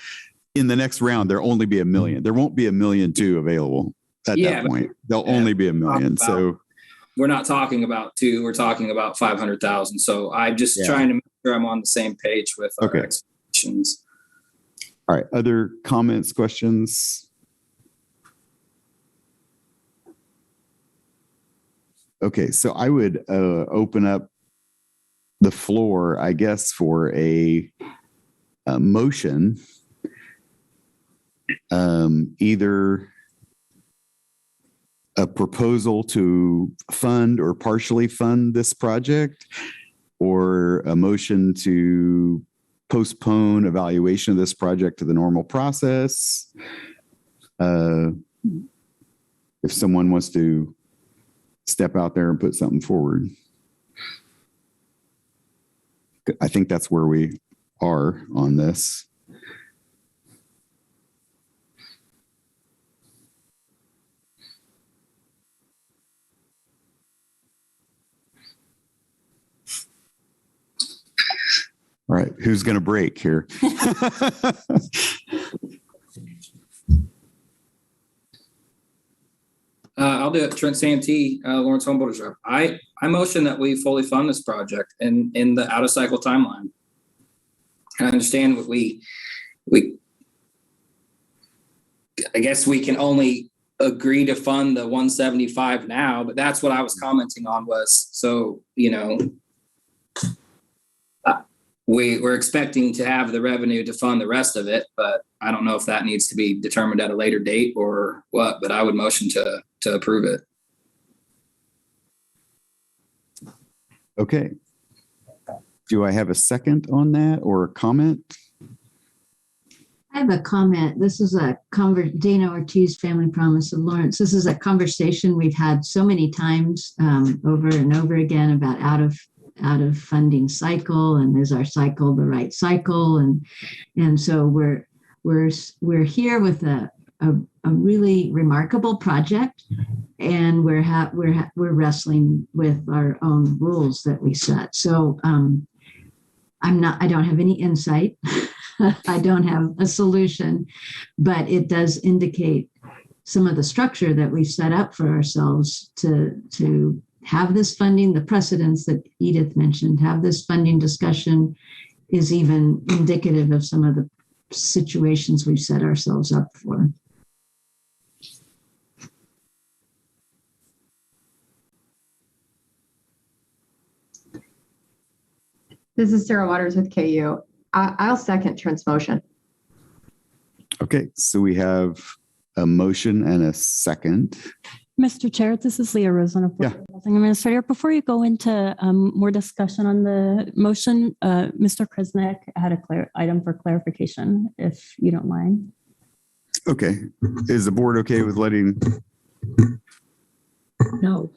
[SPEAKER 2] in the next round there'll only be 1 million. There won't be 1.2 million available at that point. There'll only be 1 million. So
[SPEAKER 1] we're not talking about 2, we're talking about 500,000. So I'm just trying to make sure I'm on the same page with our expectations.
[SPEAKER 2] All right. Other comments, questions? Okay. So I would open up the floor, I guess, for a motion, either a proposal to fund or partially fund this project, or a motion to postpone evaluation of this project to the normal process. If someone wants to step out there and put something forward. I think that's where we are on this. All right, who's going to break here?
[SPEAKER 1] I'll do it. Trent Santee, Lawrence Homebuilders Rep. I motion that we fully fund this project in the out of cycle timeline. I understand what we I guess we can only agree to fund the 175 now, but that's what I was commenting on was, so, we're expecting to have the revenue to fund the rest of it, but I don't know if that needs to be determined at a later date or what, but I would motion to approve it.
[SPEAKER 2] Okay. Do I have a second on that or a comment?
[SPEAKER 6] I have a comment. This is a Dana Ortiz, Family Promise of Lawrence. This is a conversation we've had so many times over and over again about out of funding cycle, and is our cycle the right cycle? And so we're here with a really remarkable project, and we're wrestling with our own rules that we set. So I don't have any insight. I don't have a solution, but it does indicate some of the structure that we've set up for ourselves to have this funding. The precedents that Edith mentioned, have this funding discussion, is even indicative of some of the situations we've set ourselves up for.
[SPEAKER 9] This is Sarah Waters with KU. I'll second Trent's motion.
[SPEAKER 2] Okay, so we have a motion and a second.
[SPEAKER 3] Mr. Chair, this is Leah Rosen, Housing Administrator. Before you go into more discussion on the motion, Mr. Krsnich had a item for clarification, if you don't mind.
[SPEAKER 2] Okay, is the board okay with letting?
[SPEAKER 5] No.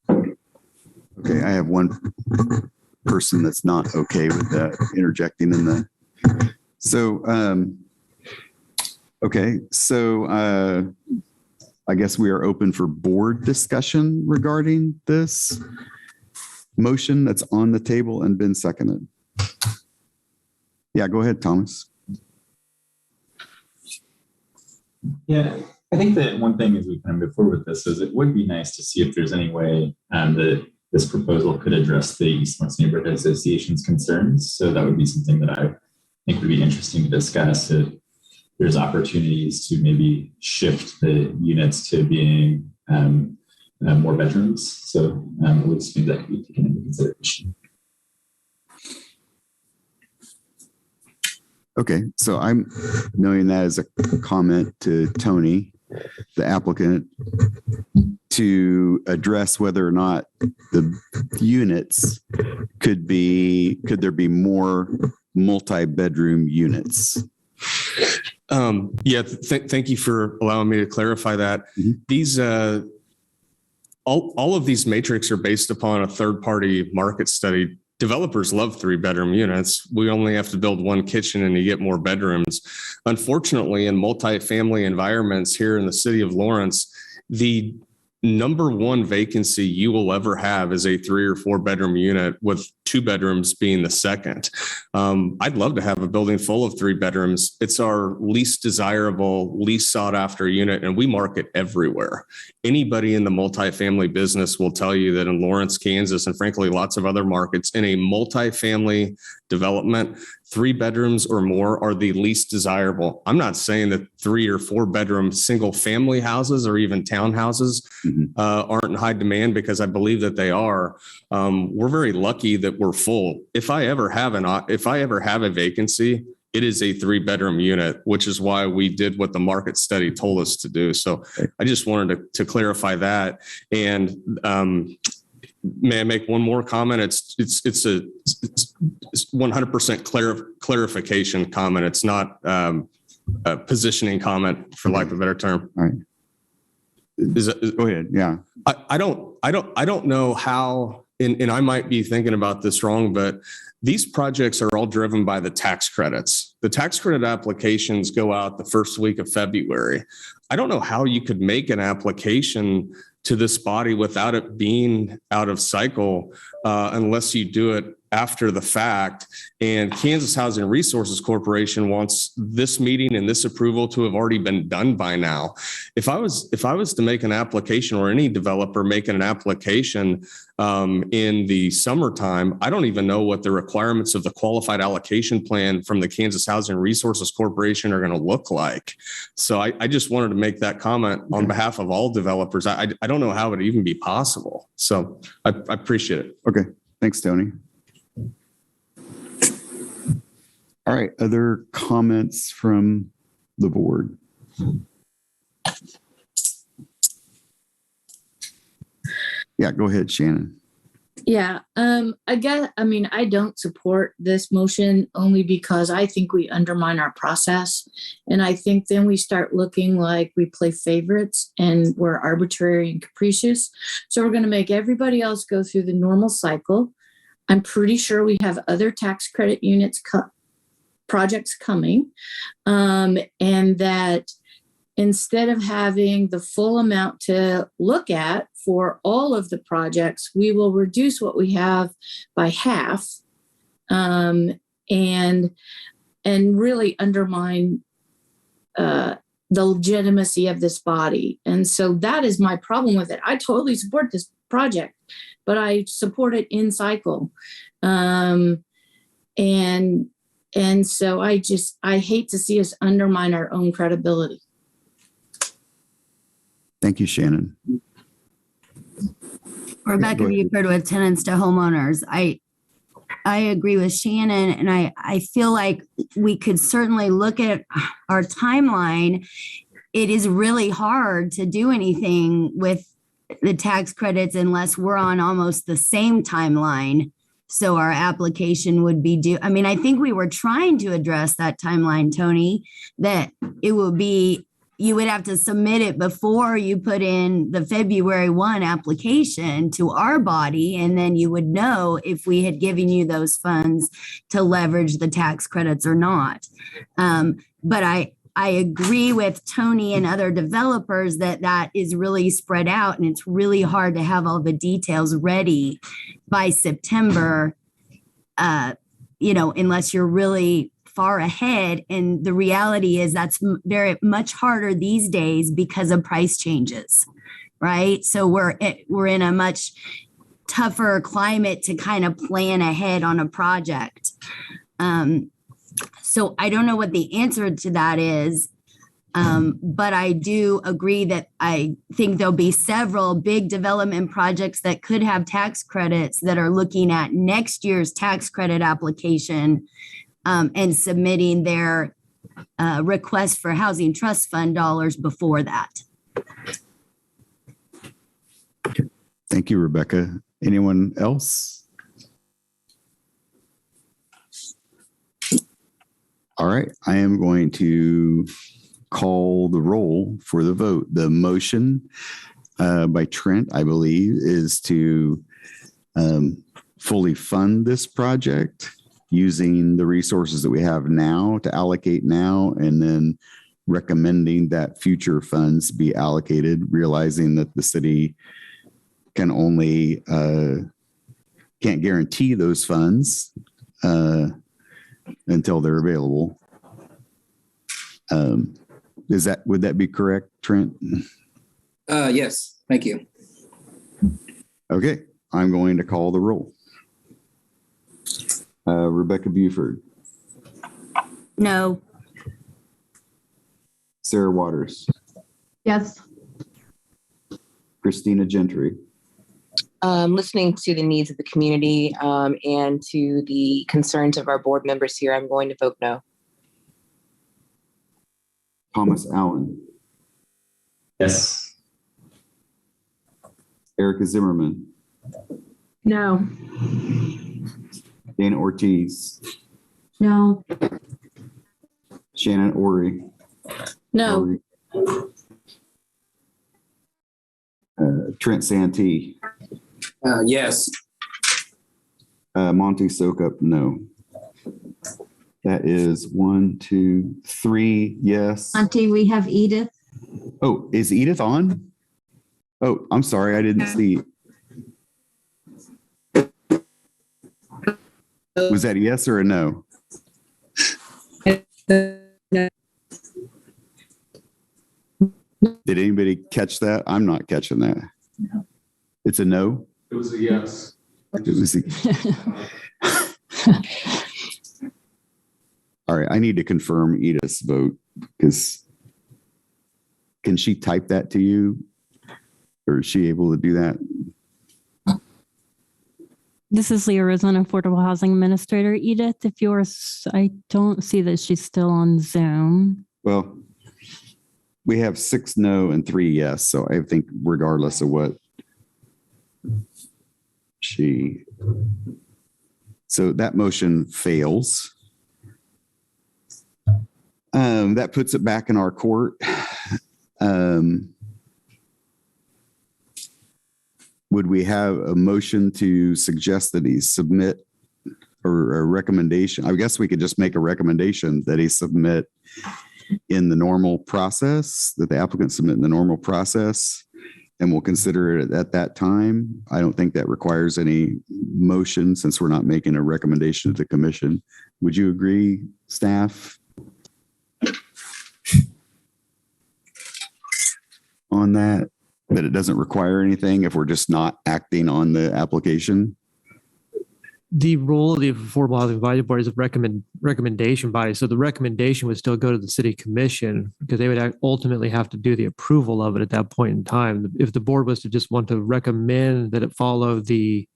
[SPEAKER 2] Okay, I have one person that's not okay with that interjecting in the. So, okay, so I guess we are open for board discussion regarding this motion that's on the table and been seconded. Yeah, go ahead, Thomas.
[SPEAKER 13] Yeah, I think that one thing as we kind of move forward with this is it would be nice to see if there's any way that this proposal could address the East Lawrence Neighborhood Association's concerns. So that would be something that I think would be interesting to discuss. If there's opportunities to maybe shift the units to being more bedrooms. So it would seem that could be taken into consideration.
[SPEAKER 2] Okay, so I'm knowing that as a comment to Tony, the applicant, to address whether or not the units could there be more multi-bedroom units.
[SPEAKER 7] Thank you for allowing me to clarify that. Mm-hmm. These all of these matrix are based upon a third-party market study. Developers love 3-bedroom units. We only have to build one kitchen and you get more bedrooms. Unfortunately, in multifamily environments here in the city of Lawrence, the number one vacancy you will ever have is a 3 or 4 bedroom unit with 2 bedrooms being the second. I'd love to have a building full of 3 bedrooms. It's our least desirable, least sought after unit, and we market everywhere. Anybody in the multifamily business will tell you that in Lawrence, Kansas, and frankly, lots of other markets, in a multifamily development, 3 bedrooms or more are the least desirable. I'm not saying that 3 or 4 bedroom single family houses or even townhouses aren't in high demand, because I believe that they are. We're very lucky that we're full. If I ever have a vacancy, it is a 3 bedroom unit, which is why we did what the market study told us to do. So I just wanted to clarify that. And may I make one more comment? It's a 100% clarification comment. It's not a positioning comment, for lack of a better term.
[SPEAKER 2] All right. Go ahead. Yeah.
[SPEAKER 7] I don't know how, and I might be thinking about this wrong, but these projects are all driven by the tax credits. The tax credit applications go out the first week of February. I don't know how you could make an application to this body without it being out of cycle, unless you do it after the fact. And Kansas Housing Resources Corporation wants this meeting and this approval to have already been done by now. If I was to make an application, or any developer making an application in the summertime, I don't even know what the requirements of the qualified allocation plan from the Kansas Housing Resources Corporation are going to look like. So I just wanted to make that comment on behalf of all developers. I don't know how it would even be possible. So I appreciate it.
[SPEAKER 2] Okay. Thanks, Tony. All right. Other comments from the board? Yeah, go ahead, Shannon.
[SPEAKER 5] Yeah, I don't support this motion only because I think we undermine our process. And I think then we start looking like we play favorites and we're arbitrary and capricious. So we're going to make everybody else go through the normal cycle. I'm pretty sure we have other tax credit units projects coming, and that instead of having the full amount to look at for all of the projects, we will reduce what we have by half, and really undermine the legitimacy of this body. And so that is my problem with it. I totally support this project, but I support it in cycle. And so I hate to see us undermine our own credibility.
[SPEAKER 2] Thank you, Shannon.
[SPEAKER 6] Rebecca Buford with Tenants to Homeowners. I agree with Shannon, and I feel like we could certainly look at our timeline. It is really hard to do anything with the tax credits unless we're on almost the same timeline. So our application would be due. I mean, I think we were trying to address that timeline, Tony, that it would be, you would have to submit it before you put in the February 1 application to our body. And then you would know if we had given you those funds to leverage the tax credits or not. But I agree with Tony and other developers that is really spread out, and it's really hard to have all the details ready by September, unless you're really far ahead. And the reality is that's very much harder these days because of price changes, right? So we're in a much tougher climate to kind of plan ahead on a project. So I don't know what the answer to that is, but I do agree that I think there'll be several big development projects that could have tax credits that are looking at next year's tax credit application and submitting their request for housing trust fund dollars before that.
[SPEAKER 2] Okay. Thank you, Rebecca. Anyone else? All right, I am going to call the roll for the vote. The motion by Trent, I believe, is to fully fund this project using the resources that we have now to allocate now, and then recommending that future funds be allocated, realizing that the city can only can't guarantee those funds until they're available. Would that be correct, Trent?
[SPEAKER 1] Yes, thank you.
[SPEAKER 2] Okay, I'm going to call the roll. Rebecca Buford,
[SPEAKER 6] No.
[SPEAKER 2] Sarah Waters,
[SPEAKER 9] Yes.
[SPEAKER 2] Christina Gentry,
[SPEAKER 4] Listening to the needs of the community and to the concerns of our board members here, I'm going to vote no.
[SPEAKER 2] Thomas Allen,
[SPEAKER 13] Yes.
[SPEAKER 2] Erica Zimmerman,
[SPEAKER 8] No.
[SPEAKER 2] Dana Ortiz,
[SPEAKER 6] No.
[SPEAKER 2] Shannon Ori,
[SPEAKER 5] No.
[SPEAKER 2] Trent Santee,
[SPEAKER 1] Yes.
[SPEAKER 2] Monty Sokup, no. That is 1, 2, 3, yes.
[SPEAKER 6] Auntie, we have Edith.
[SPEAKER 2] Oh, is Edith on? Oh, I'm sorry, I didn't see. Was that a yes or a no? Did anybody catch that? I'm not catching that.
[SPEAKER 7] No.
[SPEAKER 2] It's a no?
[SPEAKER 7] It was a yes.
[SPEAKER 2] It was all right, I need to confirm Edith's vote because can she type that to you? Or is she able to do that?
[SPEAKER 3] This is Leah Rosen, Affordable Housing Administrator. Edith, if yours, I don't see that she's still on Zoom.
[SPEAKER 2] Well, we have 6 no and 3 yes. So I think regardless of what so that motion fails. That puts it back in our court. Would we have a motion to suggest that he submit or a recommendation? I guess we could just make a recommendation that he submit in the normal process, that the applicant submit in the normal process, and we'll consider it at that time. I don't think that requires any motion since we're not making a recommendation to the commission. Would you agree, staff? On that it doesn't require anything if we're just not acting on the application?
[SPEAKER 10] The role of the Affordable Housing Advisory Board is a recommendation body. So the recommendation would still go to the city commission because they would ultimately have to do the approval of it at that point in time. If the board was to just want to recommend that it follow the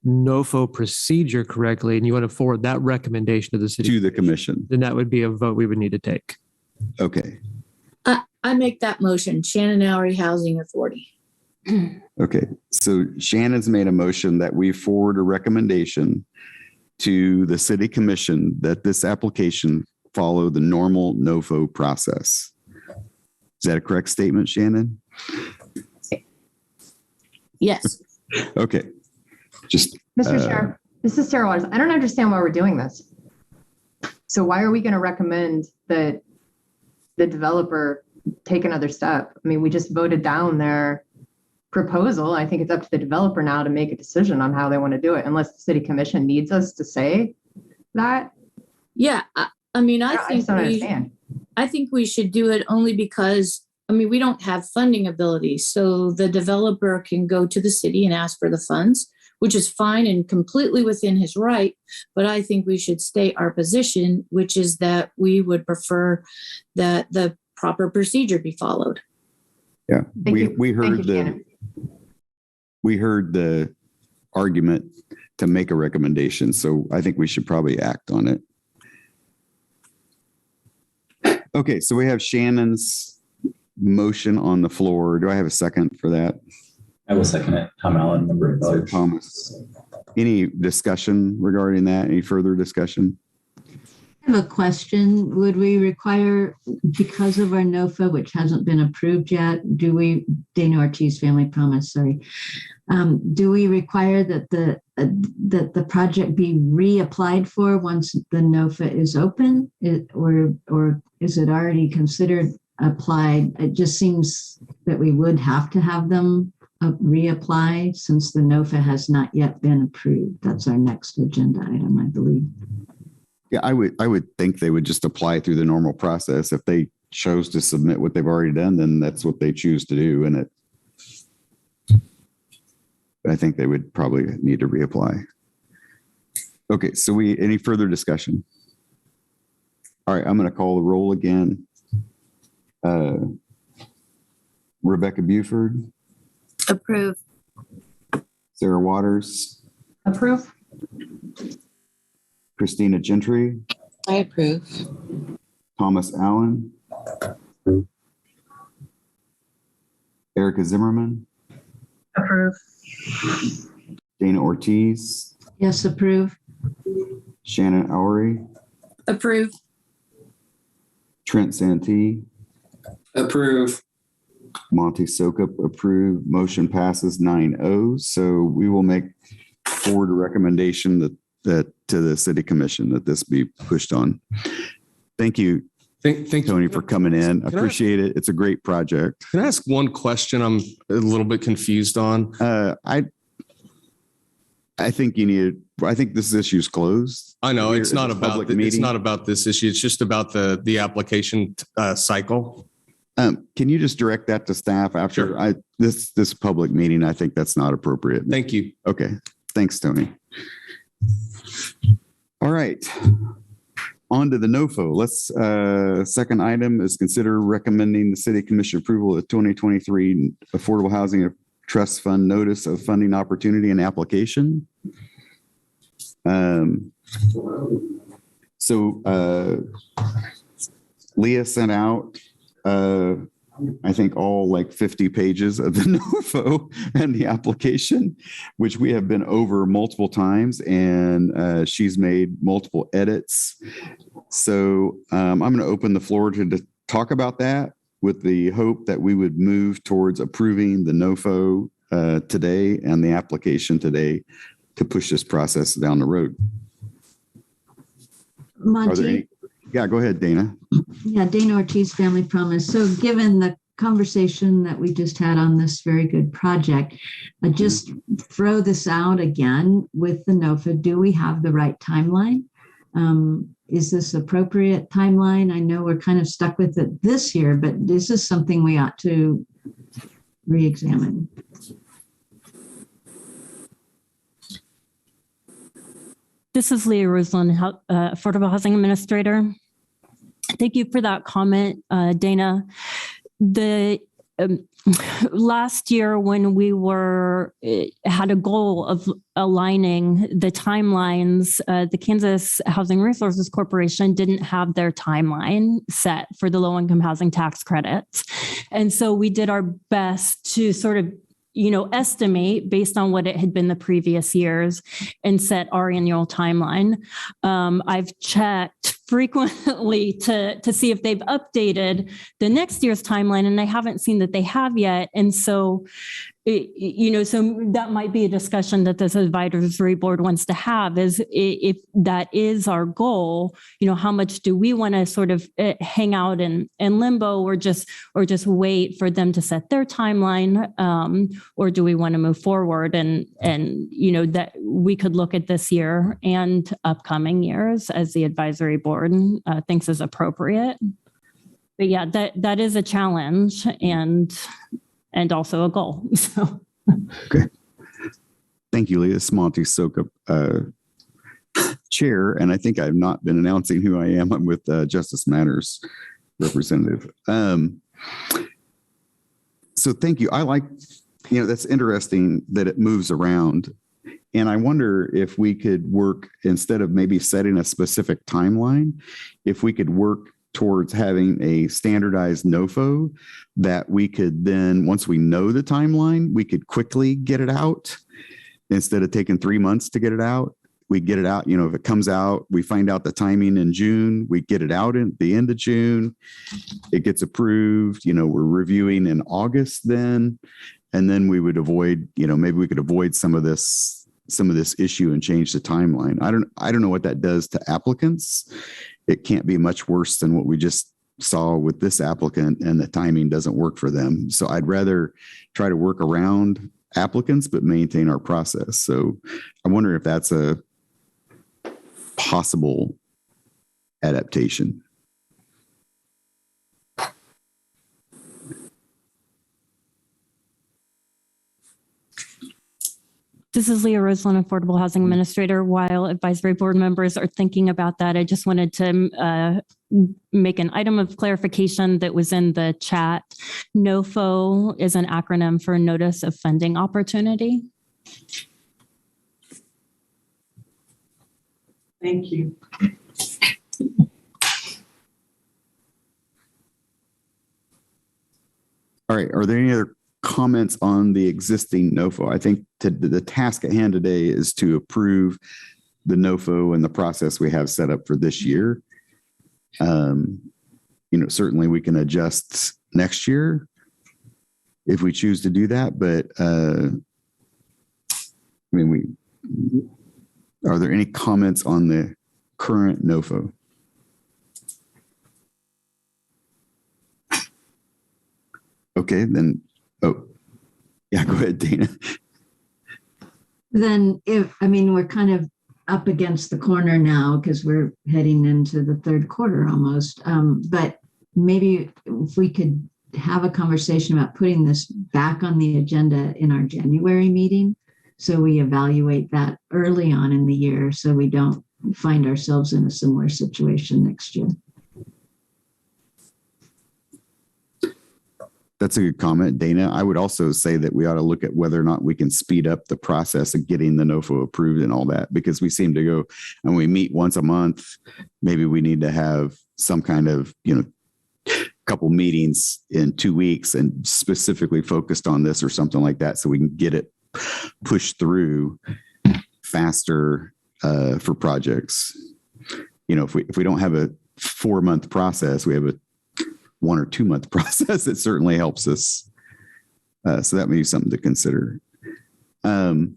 [SPEAKER 10] NOFO procedure correctly, and you want to forward that recommendation to the city
[SPEAKER 2] to the commission,
[SPEAKER 10] then that would be a vote we would need to take.
[SPEAKER 2] Okay.
[SPEAKER 5] I make that motion. Shannon Lowry Housing Authority.
[SPEAKER 2] Okay. So Shannon's made a motion that we forward a recommendation to the city commission that this application follow the normal NOFO process. Is that a correct statement, Shannon?
[SPEAKER 5] Yes.
[SPEAKER 2] Okay. Just
[SPEAKER 9] Mr. Chair, this is Sarah Waters. I don't understand why we're doing this. So why are we going to recommend that the developer take another step? I mean, we just voted down their proposal. I think it's up to the developer now to make a decision on how they want to do it, unless the city commission needs us to say that.
[SPEAKER 5] Yeah. I think we should do it only because, we don't have funding ability. So the developer can go to the city and ask for the funds, which is fine and completely within his right. But I think we should state our position, which is that we would prefer that the proper procedure be followed.
[SPEAKER 2] Yeah, we heard the argument to make a recommendation, so I think we should probably act on it. Okay, so we have Shannon's motion on the floor. Do I have a second for that?
[SPEAKER 13] I will second it. Tom Allen, member at large.
[SPEAKER 2] Thomas. Any discussion regarding that? Any further discussion?
[SPEAKER 6] I have a question. Would we require, because of our NOFA, which hasn't been approved yet, Dana Ortiz Family Promise, sorry, do we require that the project be reapplied for once the NOFA is open, or is it already considered applied? It just seems that we would have to have them
[SPEAKER 14] reapply since the NOFA has not yet been approved? That's our next agenda item, I believe.
[SPEAKER 2] Yeah, I would think they would just apply through the normal process. If they chose to submit what they've already done, then that's what they choose to do. And I think they would probably need to reapply. Okay, so any further discussion? All right, I'm going to call the roll again. Rebecca Buford.
[SPEAKER 6] Approve.
[SPEAKER 2] Sarah Waters.
[SPEAKER 9] Approve.
[SPEAKER 2] Christina Gentry.
[SPEAKER 4] I approve.
[SPEAKER 2] Thomas Allen. Erica Zimmerman.
[SPEAKER 8] Approve.
[SPEAKER 2] Dana Ortiz.
[SPEAKER 14] Yes, approve.
[SPEAKER 2] Shannon Oury.
[SPEAKER 5] Approve.
[SPEAKER 2] Trent Santee.
[SPEAKER 1] Approve.
[SPEAKER 2] Monty Sokup, approved. Motion passes 9-0. So we will make forward a recommendation that to the city commission that this be pushed on. Thank you.
[SPEAKER 7] Thank
[SPEAKER 2] Tony,
[SPEAKER 7] you
[SPEAKER 2] for coming in. I appreciate it. It's a great project.
[SPEAKER 7] Can I ask one question I'm a little bit confused on?
[SPEAKER 2] I think I think this issue is closed.
[SPEAKER 7] I know it's not about
[SPEAKER 2] it's
[SPEAKER 7] not about this issue. It's just about the application cycle.
[SPEAKER 2] Can you just direct that to staff after
[SPEAKER 7] Sure.
[SPEAKER 2] this public meeting? I think that's not appropriate.
[SPEAKER 7] Thank you.
[SPEAKER 2] Okay. Thanks, Tony. All right. On to the NOFO. Second item is consider recommending the city commission approval of the 2023 Affordable Housing Trust Fund Notice of Funding Opportunity and Application. Leah sent out I think all like 50 pages of the NOFO and the application, which we have been over multiple times, and she's made multiple edits. So I'm going to open the floor to talk about that with the hope that we would move towards approving the NOFO today and the application today to push this process down the road.
[SPEAKER 14] Monty?
[SPEAKER 2] Yeah, go ahead, Dana.
[SPEAKER 14] Yeah, Dana Ortiz, Family Promise. So given the conversation that we just had on this very good project, I just throw this out again with the NOFA. Do we have the right timeline? Is this appropriate timeline? I know we're kind of stuck with it this year, but is this something we ought to re-examine?
[SPEAKER 3] This is Leah Roseland, Affordable Housing Administrator. Thank you for that comment, Dana. The last year when we had a goal of aligning the timelines, the Kansas Housing Resources Corporation didn't have their timeline set for the low-income housing tax credits. And so we did our best to sort of estimate based on what it had been the previous years and set our annual timeline. I've checked frequently to see if they've updated the next year's timeline, and I haven't seen that they have yet. And so, so that might be a discussion that this advisory board wants to have, is if that is our goal, how much do we want to sort of hang out in limbo or just wait for them to set their timeline, or do we want to move forward and that we could look at this year and upcoming years as the advisory board thinks is appropriate. But yeah, that is a challenge and also a goal. So.
[SPEAKER 2] Okay. Thank you, Leah. Monty Sokup, Chair, and I think I've not been announcing who I am. I'm with Justice Matters representative. So thank you. I like, that's interesting that it moves around. And I wonder if we could work, instead of maybe setting a specific timeline, if we could work towards having a standardized NOFO that we could then, once we know the timeline, we could quickly get it out instead of taking 3 months to get it out. We get it out, if it comes out, we find out the timing in June, we get it out at the end of June, it gets approved, we're reviewing in August then, and then we would avoid, maybe we could avoid some of this issue and change the timeline. I don't know what that does to applicants. It can't be much worse than what we just saw with this applicant, and the timing doesn't work for them. So I'd rather try to work around applicants, but maintain our process. So I wonder if that's a possible adaptation.
[SPEAKER 3] This is Leah Roseland, Affordable Housing Administrator. While advisory board members are thinking about that, I just wanted to make an item of clarification that was in the chat. NOFO is an acronym for Notice of Funding Opportunity.
[SPEAKER 11] Thank you.
[SPEAKER 2] All right. Are there any other comments on the existing NOFO? I think the task at hand today is to approve the NOFO and the process we have set up for this year. Certainly we can adjust next year if we choose to do that, but are there any comments on the current NOFO? Okay, then, go ahead, Dana.
[SPEAKER 14] Then we're kind of up against the corner now because we're heading into the third quarter almost. But maybe if we could have a conversation about putting this back on the agenda in our January meeting, so we evaluate that early on in the year so we don't find ourselves in a similar situation next year.
[SPEAKER 2] That's a good comment, Dana. I would also say that we ought to look at whether or not we can speed up the process of getting the NOFO approved and all that, because we seem to go and we meet once a month. Maybe we need to have some kind of, couple meetings in 2 weeks and specifically focused on this or something like that, so we can get it pushed through faster for projects. If we don't have a 4-month process, we have a 1 or 2 month process. It certainly helps us. So that may be something to consider. So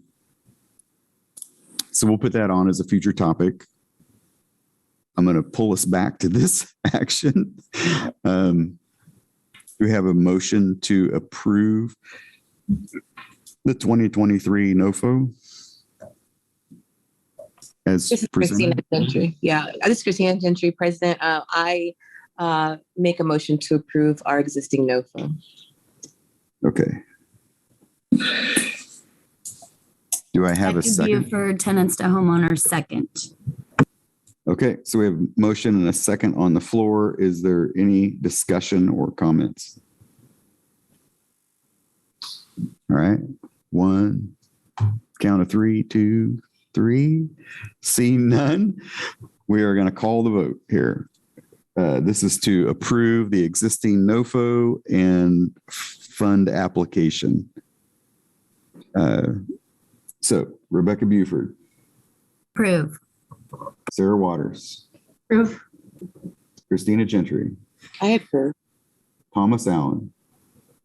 [SPEAKER 2] we'll put that on as a future topic. I'm going to pull us back to this action. We have a motion to approve the 2023 NOFO as
[SPEAKER 4] This is
[SPEAKER 2] presented.
[SPEAKER 4] Christina Gentry. Yeah, this is Christina Gentry, President. I make a motion to approve our existing NOFO.
[SPEAKER 2] Okay. Do I have a second?
[SPEAKER 6] For tenants to homeowners, second.
[SPEAKER 2] Okay, so we have a motion and a second on the floor. Is there any discussion or comments? All right, 1, count of 3, 2, 3. Seeing none, we are going to call the vote here. This is to approve the existing NOFO and fund application. So Rebecca Buford.
[SPEAKER 6] Approve.
[SPEAKER 2] Sarah Waters.
[SPEAKER 9] Approve.
[SPEAKER 2] Christina Gentry.
[SPEAKER 4] I approve.
[SPEAKER 2] Thomas Allen.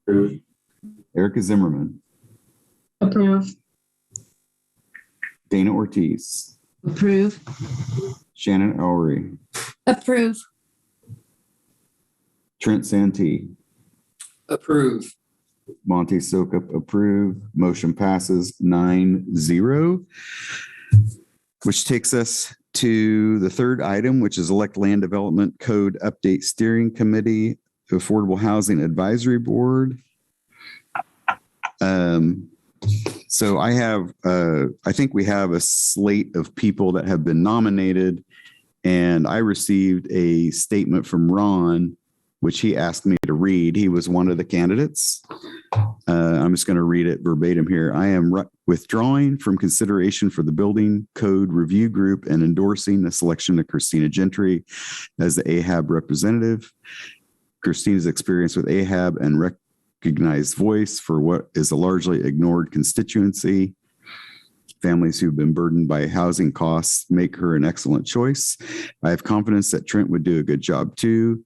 [SPEAKER 13] Approve.
[SPEAKER 2] Erica Zimmerman.
[SPEAKER 8] Approve.
[SPEAKER 2] Dana Ortiz.
[SPEAKER 14] Approve.
[SPEAKER 2] Shannon Ellery.
[SPEAKER 6] Approve.
[SPEAKER 2] Trent Santee.
[SPEAKER 1] Approve.
[SPEAKER 2] Monty Sokup, approve. Motion passes 9-0, which takes us to the third item, which is Elect Land Development Code Update Steering Committee, Affordable Housing Advisory Board. So I think we have a slate of people that have been nominated, and I received a statement from Ron, which he asked me to read. He was one of the candidates. I'm just going to read it verbatim here. I am withdrawing from consideration for the Building Code Review Group and endorsing the selection of Christina Gentry as the AHAB representative. Christina's experience with AHAB and recognized voice for what is a largely ignored constituency. Families who've been burdened by housing costs make her an excellent choice. I have confidence that Trent would do a good job too.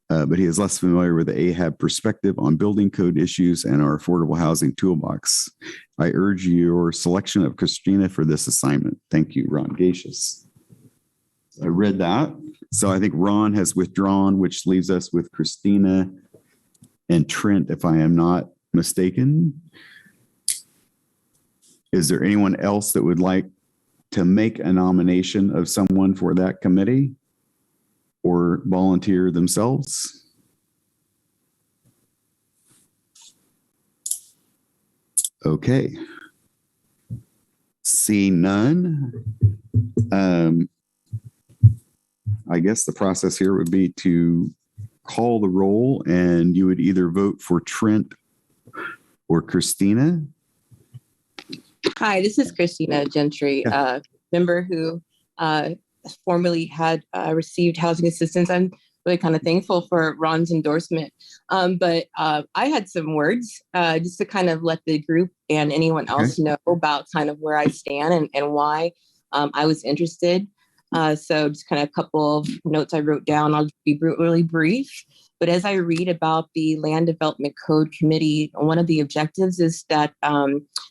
[SPEAKER 2] But he is less familiar with the AHAB perspective on building code issues and our affordable housing toolbox. I urge your selection of Christina for this assignment. Thank you, Ron Gacious. I read that, So I think Ron has withdrawn, which leaves us with Christina and Trent, if I am not mistaken. Is there anyone else that would like to make a nomination of someone for that committee or volunteer themselves? Okay. Seeing none, I guess the process here would be to call the roll, and you would either vote for Trent or Christina.
[SPEAKER 4] Hi, this is Christina Gentry, member who formerly had received housing assistance. I'm really kind of thankful for Ron's endorsement. But I had some words just to kind of let the group and anyone else know about kind of where I stand and why I was interested. So just kind of a couple of notes I wrote down. I'll be really brief. But as I read about the Land Development Code Committee, one of the objectives is that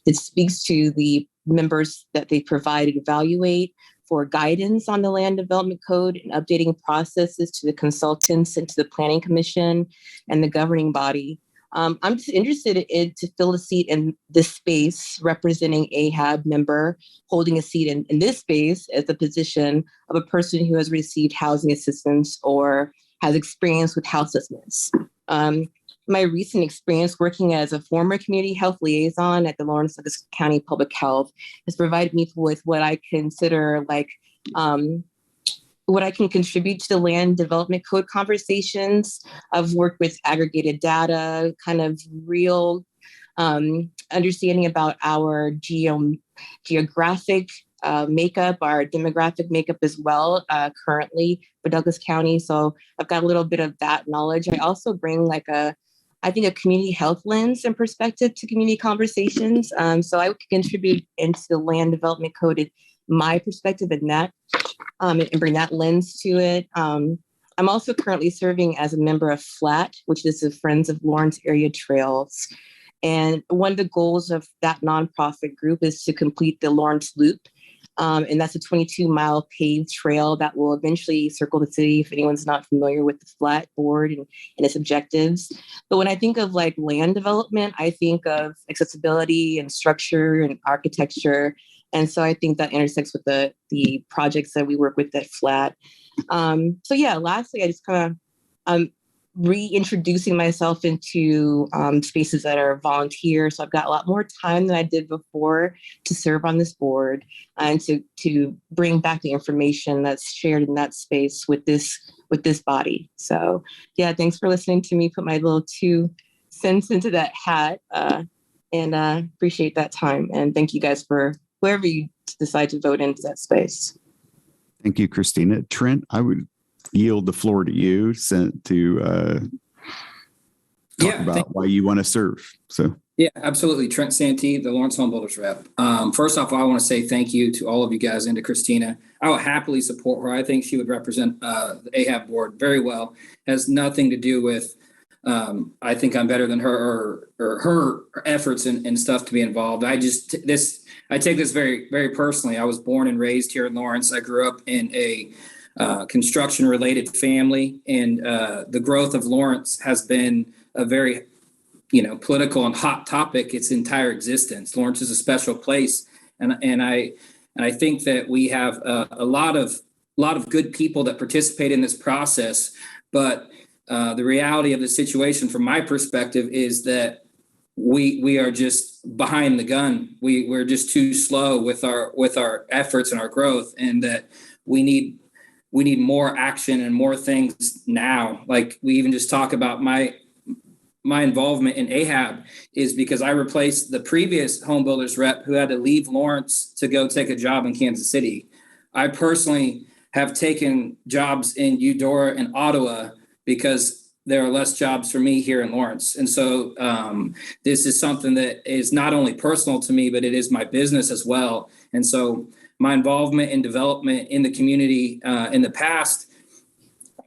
[SPEAKER 4] it speaks to the members that they provided evaluate for guidance on the Land Development Code and updating processes to the consultants and to the Planning Commission and the governing body. I'm just interested in to fill a seat in this space, representing AHAB member, holding a seat in this space as the position of a person who has received housing assistance or has experience with houselessness. My recent experience working as a former community health liaison at the Lawrence Douglas County Public Health has provided me with what I consider like what I can contribute to the Land Development Code conversations. I've worked with aggregated data, kind of real understanding about our geographic makeup, our demographic makeup as well, currently for Douglas County. So I've got a little bit of that knowledge. I also bring like a community health lens and perspective to community conversations. So I can contribute into the Land Development Code, in my perspective in that, and bring that lens to it. I'm also currently serving as a member of FLAT, which is the Friends of Lawrence Area Trails. And one of the goals of that nonprofit group is to complete the Lawrence Loop. And that's a 22-mile paved trail that will eventually circle the city, if anyone's not familiar with the FLAT board and its objectives. But when I think of like land development, I think of accessibility and structure and architecture. And so I think that intersects with the projects that we work with at FLAT. So yeah, lastly, I just kind of reintroducing myself into spaces that are volunteer. So I've got a lot more time than I did before to serve on this board and to bring back the information that's shared in that space with this body. So yeah, thanks for listening to me put my little 2 cents into that hat, and appreciate that time. And thank you guys for whoever you decide to vote into that space.
[SPEAKER 2] Thank you, Christina. Trent, I would yield the floor to you to talk about why you want to serve. So
[SPEAKER 1] yeah, absolutely. Trent Santee, the Lawrence Homebuilders rep. First off, I want to say thank you to all of you guys and to Christina. I will happily support her. I think she would represent the AHAB board very well. Has nothing to do with I think I'm better than her or her efforts and stuff to be involved. I take this very, very personally. I was born and raised here in Lawrence. I grew up in a construction related family, and the growth of Lawrence has been a very, political and hot topic its entire existence. Lawrence is a special place. And I think that we have a lot of good people that participate in this process, but the reality of the situation from my perspective is that we are just behind the gun. We're just too slow with our efforts and our growth, and that we need more action and more things now. Like we even just talk about my involvement in AHAB is because I replaced the previous home builders rep who had to leave Lawrence to go take a job in Kansas City. I personally have taken jobs in Eudora and Ottawa because there are less jobs for me here in Lawrence. And so this is something that is not only personal to me, but it is my business as well. And so my involvement in development in the community in the past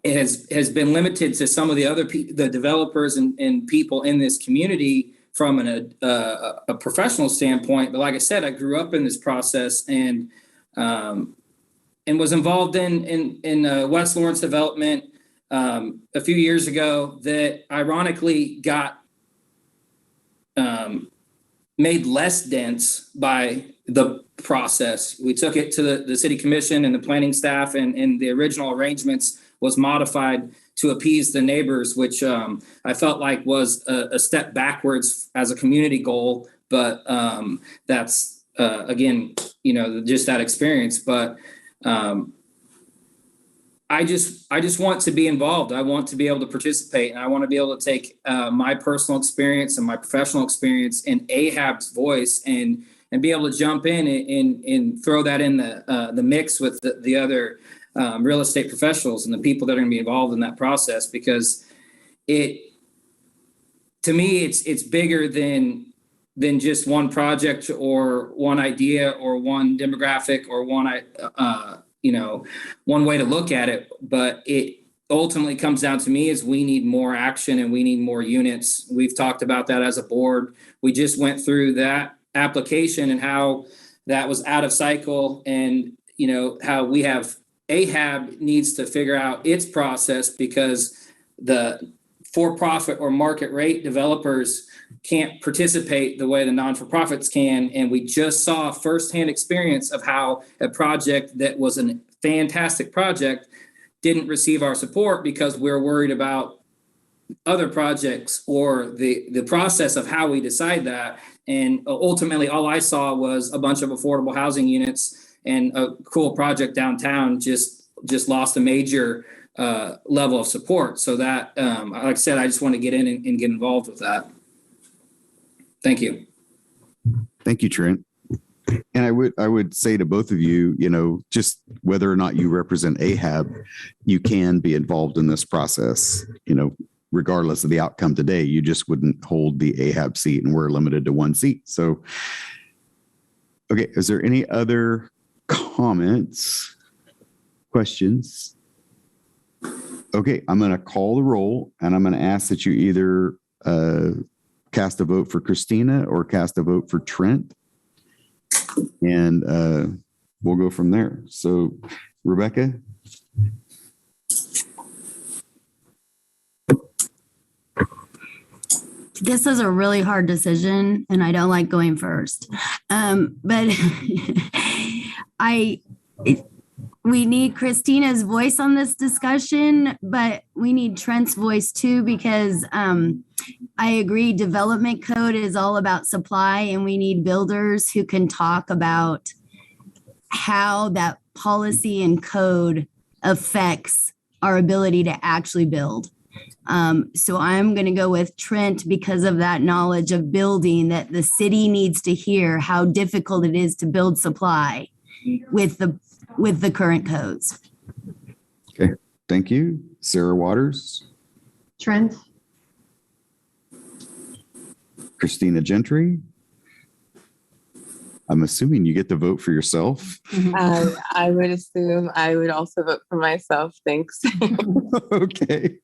[SPEAKER 1] has been limited to some of the other the developers and people in this community from a professional standpoint. But like I said, I grew up in this process, and and was involved in West Lawrence development a few years ago that ironically got made less dense by the process. We took it to the city commission and the planning staff, and the original arrangements was modified to appease the neighbors, which I felt like was a step backwards as a community goal. But that's again, just that experience. But I just want to be involved. I want to be able to participate, and I want to be able to take my personal experience and my professional experience and AHAB's voice and be able to jump in and throw that in the mix with the other real estate professionals and the people that are going to be involved in that process, because to me it's bigger than just one project or one idea or one demographic or one way to look at it. But it ultimately comes down to me is we need more action and we need more units. We've talked about that as a board. We just went through that application and how that was out of cycle, and how we have AHAB needs to figure out its process, because the for-profit or market rate developers can't participate the way the non-for-profits can. And we just saw a firsthand experience of how a project that was a fantastic project didn't receive our support because we're worried about other projects or the process of how we decide that. And ultimately, all I saw was a bunch of affordable housing units, and a cool project downtown just lost a major level of support. So that, like I said, I just want to get in and get involved with that. Thank you.
[SPEAKER 2] Thank you, Trent. And I would say to both of you, just whether or not you represent AHAB, you can be involved in this process, regardless of the outcome today. You just wouldn't hold the AHAB seat, and we're limited to one seat. So, okay, is there any other comments, questions? Okay, I'm going to call the roll, and I'm going to ask that you either cast a vote for Christina or cast a vote for Trent. And we'll go from there. So, Rebecca?
[SPEAKER 6] This is a really hard decision, and I don't like going first. But we need Christina's voice on this discussion, but we need Trent's voice too, because I agree, development code is all about supply, and we need builders who can talk about how that policy and code affects our ability to actually build. So I'm going to go with Trent because of that knowledge of building, that the city needs to hear how difficult it is to build supply with the current codes.
[SPEAKER 2] Okay, thank you. Sarah Waters?
[SPEAKER 9] Trent?
[SPEAKER 2] Christina Gentry? I'm assuming you get to vote for yourself.
[SPEAKER 4] I would assume I would also vote for myself. Thanks.
[SPEAKER 2] Okay.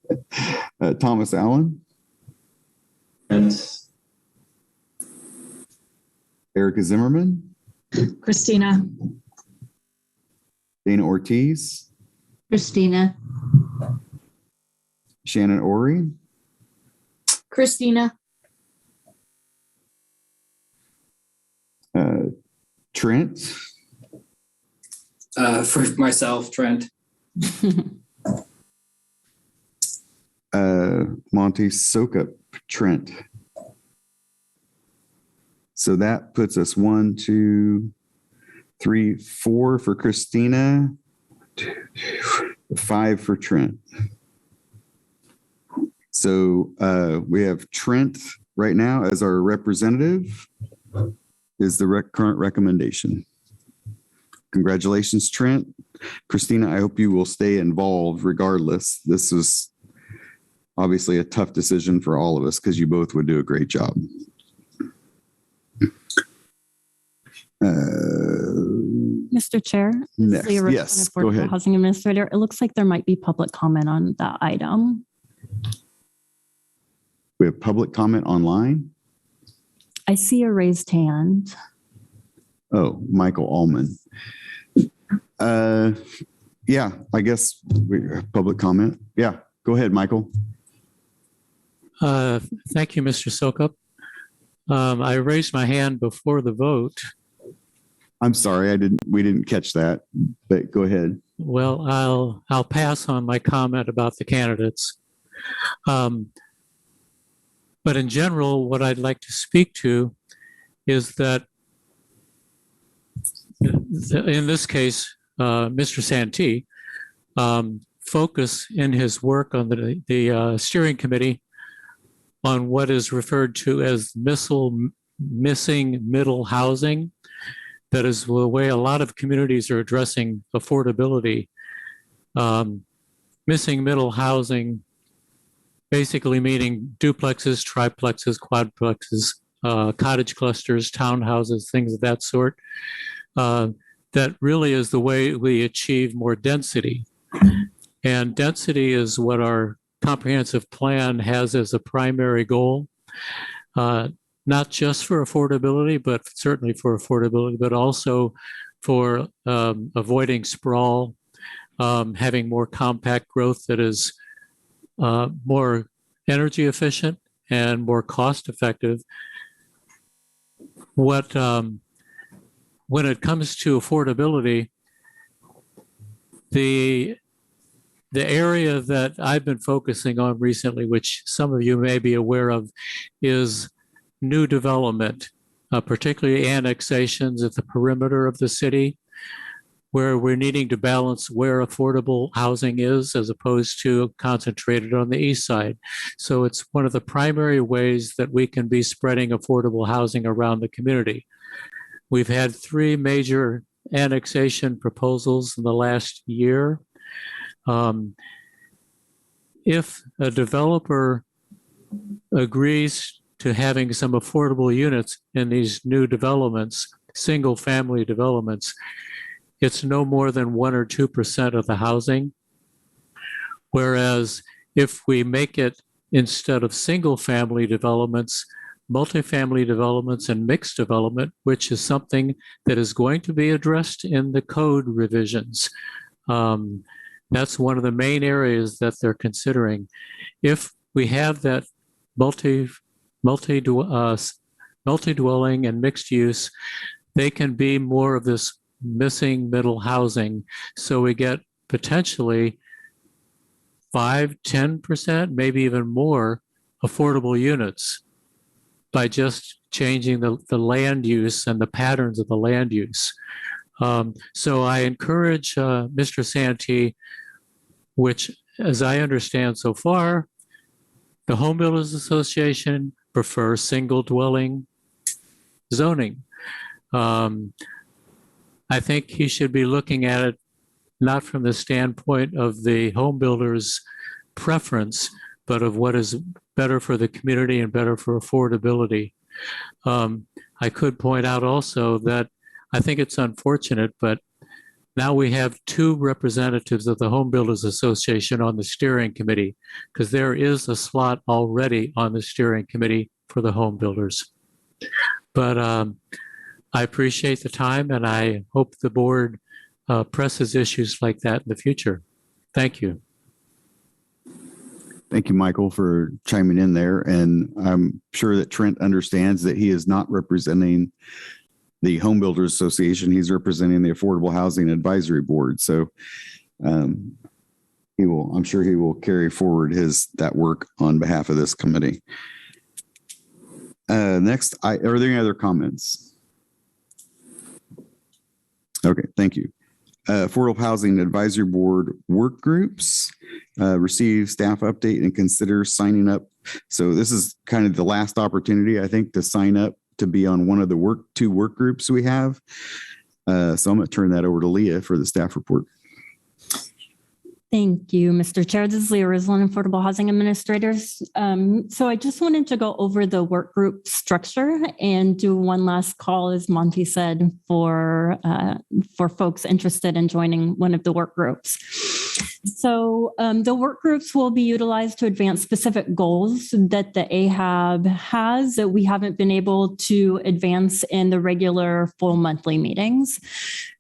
[SPEAKER 2] Thomas Allen?
[SPEAKER 13] Trent.
[SPEAKER 2] Erica Zimmerman?
[SPEAKER 8] Christina.
[SPEAKER 2] Dana Ortiz?
[SPEAKER 14] Christina.
[SPEAKER 2] Shannon Ori?
[SPEAKER 5] Christina.
[SPEAKER 2] Trent?
[SPEAKER 1] For myself, Trent.
[SPEAKER 2] Monty Sokup, Trent. So that puts us 1, 2, 3, 4 for Christina, 5 for Trent. So we have Trent right now as our representative, is the current recommendation. Congratulations, Trent. Christina, I hope you will stay involved regardless. This is obviously a tough decision for all of us because you both would do a great job.
[SPEAKER 3] Mr. Chair,
[SPEAKER 2] Next.
[SPEAKER 3] Leah Rose,
[SPEAKER 2] Yes, go ahead.
[SPEAKER 3] Housing Administrator. It looks like there might be public comment on that item.
[SPEAKER 2] We have public comment online.
[SPEAKER 3] I see a raised hand.
[SPEAKER 2] Oh, Michael Allman. Yeah, I guess public comment. Yeah, go ahead, Michael.
[SPEAKER 15] Thank you, Mr. Sokup. I raised my hand before the vote.
[SPEAKER 2] I'm sorry, we didn't catch that, but go ahead.
[SPEAKER 15] Well, I'll pass on my comment about the candidates. But in general, what I'd like to speak to is that in this case, Mr. Santee focus in his work on the steering committee on what is referred to as missing middle housing. That is the way a lot of communities are addressing affordability. Missing middle housing basically meaning duplexes, triplexes, quadplexes, cottage clusters, townhouses, things of that sort. That really is the way we achieve more density. And density is what our comprehensive plan has as a primary goal. Not just for affordability, but certainly for affordability, but also for avoiding sprawl, having more compact growth that is more energy efficient and more cost effective. When it comes to affordability, the area that I've been focusing on recently, which some of you may be aware of, is new development, particularly annexations at the perimeter of the city, where we're needing to balance where affordable housing is as opposed to concentrated on the east side. So it's one of the primary ways that we can be spreading affordable housing around the community. We've had 3 major annexation proposals in the last year. If a developer agrees to having some affordable units in these new developments, single family developments, it's no more than 1 or 2% of the housing. Whereas if we make it, instead of single family developments, multifamily developments and mixed development, which is something that is going to be addressed in the code revisions. That's one of the main areas that they're considering. If we have that multi-dwelling and mixed use, they can be more of this missing middle housing. So we get potentially 5-10%, maybe even more affordable units by just changing the land use and the patterns of the land use. So I encourage Mr. Santee, which, as I understand so far, the Home Builders Association prefers single dwelling zoning. I think he should be looking at it not from the standpoint of the home builder's preference, but of what is better for the community and better for affordability. I could point out also that I think it's unfortunate, but now we have 2 representatives of the Home Builders Association on the steering committee, because there is a slot already on the steering committee for the home builders. But I appreciate the time, and I hope the board presses issues like that in the future. Thank you.
[SPEAKER 2] Thank you, Michael, for chiming in there. And I'm sure that Trent understands that he is not representing the Home Builders Association. He's representing the Affordable Housing Advisory Board. So I'm sure he will carry forward that work on behalf of this committee. Next, are there any other comments? Okay, thank you. Affordable Housing Advisory Board work groups, receive staff update and consider signing up. So this is kind of the last opportunity, I think, to sign up to be on one of the 2 work groups we have. So I'm going to turn that over to Leah for the staff report.
[SPEAKER 3] Thank you, Mr. Chair. This is Leah Rislin, Affordable Housing Administrators. So I just wanted to go over the work group structure and do one last call, as Monty said, for folks interested in joining one of the work groups. So the work groups will be utilized to advance specific goals that the AHAB has that we haven't been able to advance in the regular full monthly meetings.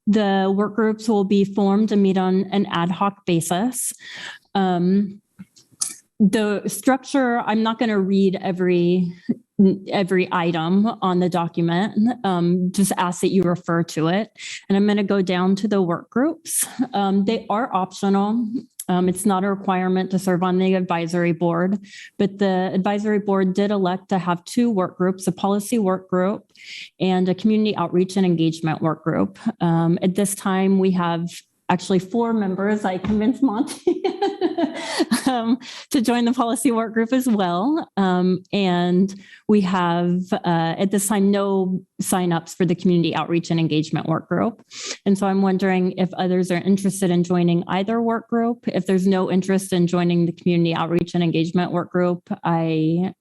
[SPEAKER 3] The work groups will be formed and meet on an ad hoc basis. The structure, I'm not going to read every item on the document, just ask that you refer to it. And I'm going to go down to the work groups. They are optional. It's not a requirement to serve on the advisory board, but the advisory board did elect to have 2 work groups, a policy work group and a community outreach and engagement work group. At this time, we have actually 4 members. I convinced Monty to join the policy work group as well. And we have, at this time, no signups for the community outreach and engagement work group. And so I'm wondering if others are interested in joining either work group. If there's no interest in joining the community outreach and engagement work group, I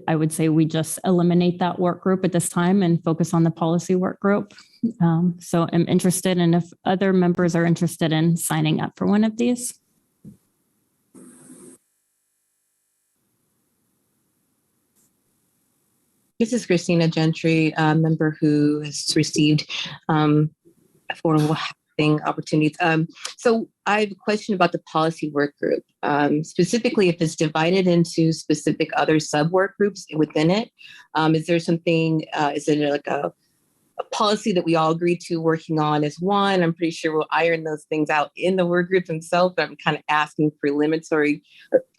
[SPEAKER 3] would say we just eliminate that work group at this time and focus on the policy work group. So I'm interested in if other members are interested in signing up for one of these.
[SPEAKER 4] This is Christina Gentry, a member who has received affordable housing opportunities. So I have a question about the policy work group, specifically if it's divided into specific other sub work groups within it. Is there something, is it like a policy that we all agree to working on as one? I'm pretty sure we'll iron those things out in the work group themselves, but I'm kind of asking preliminary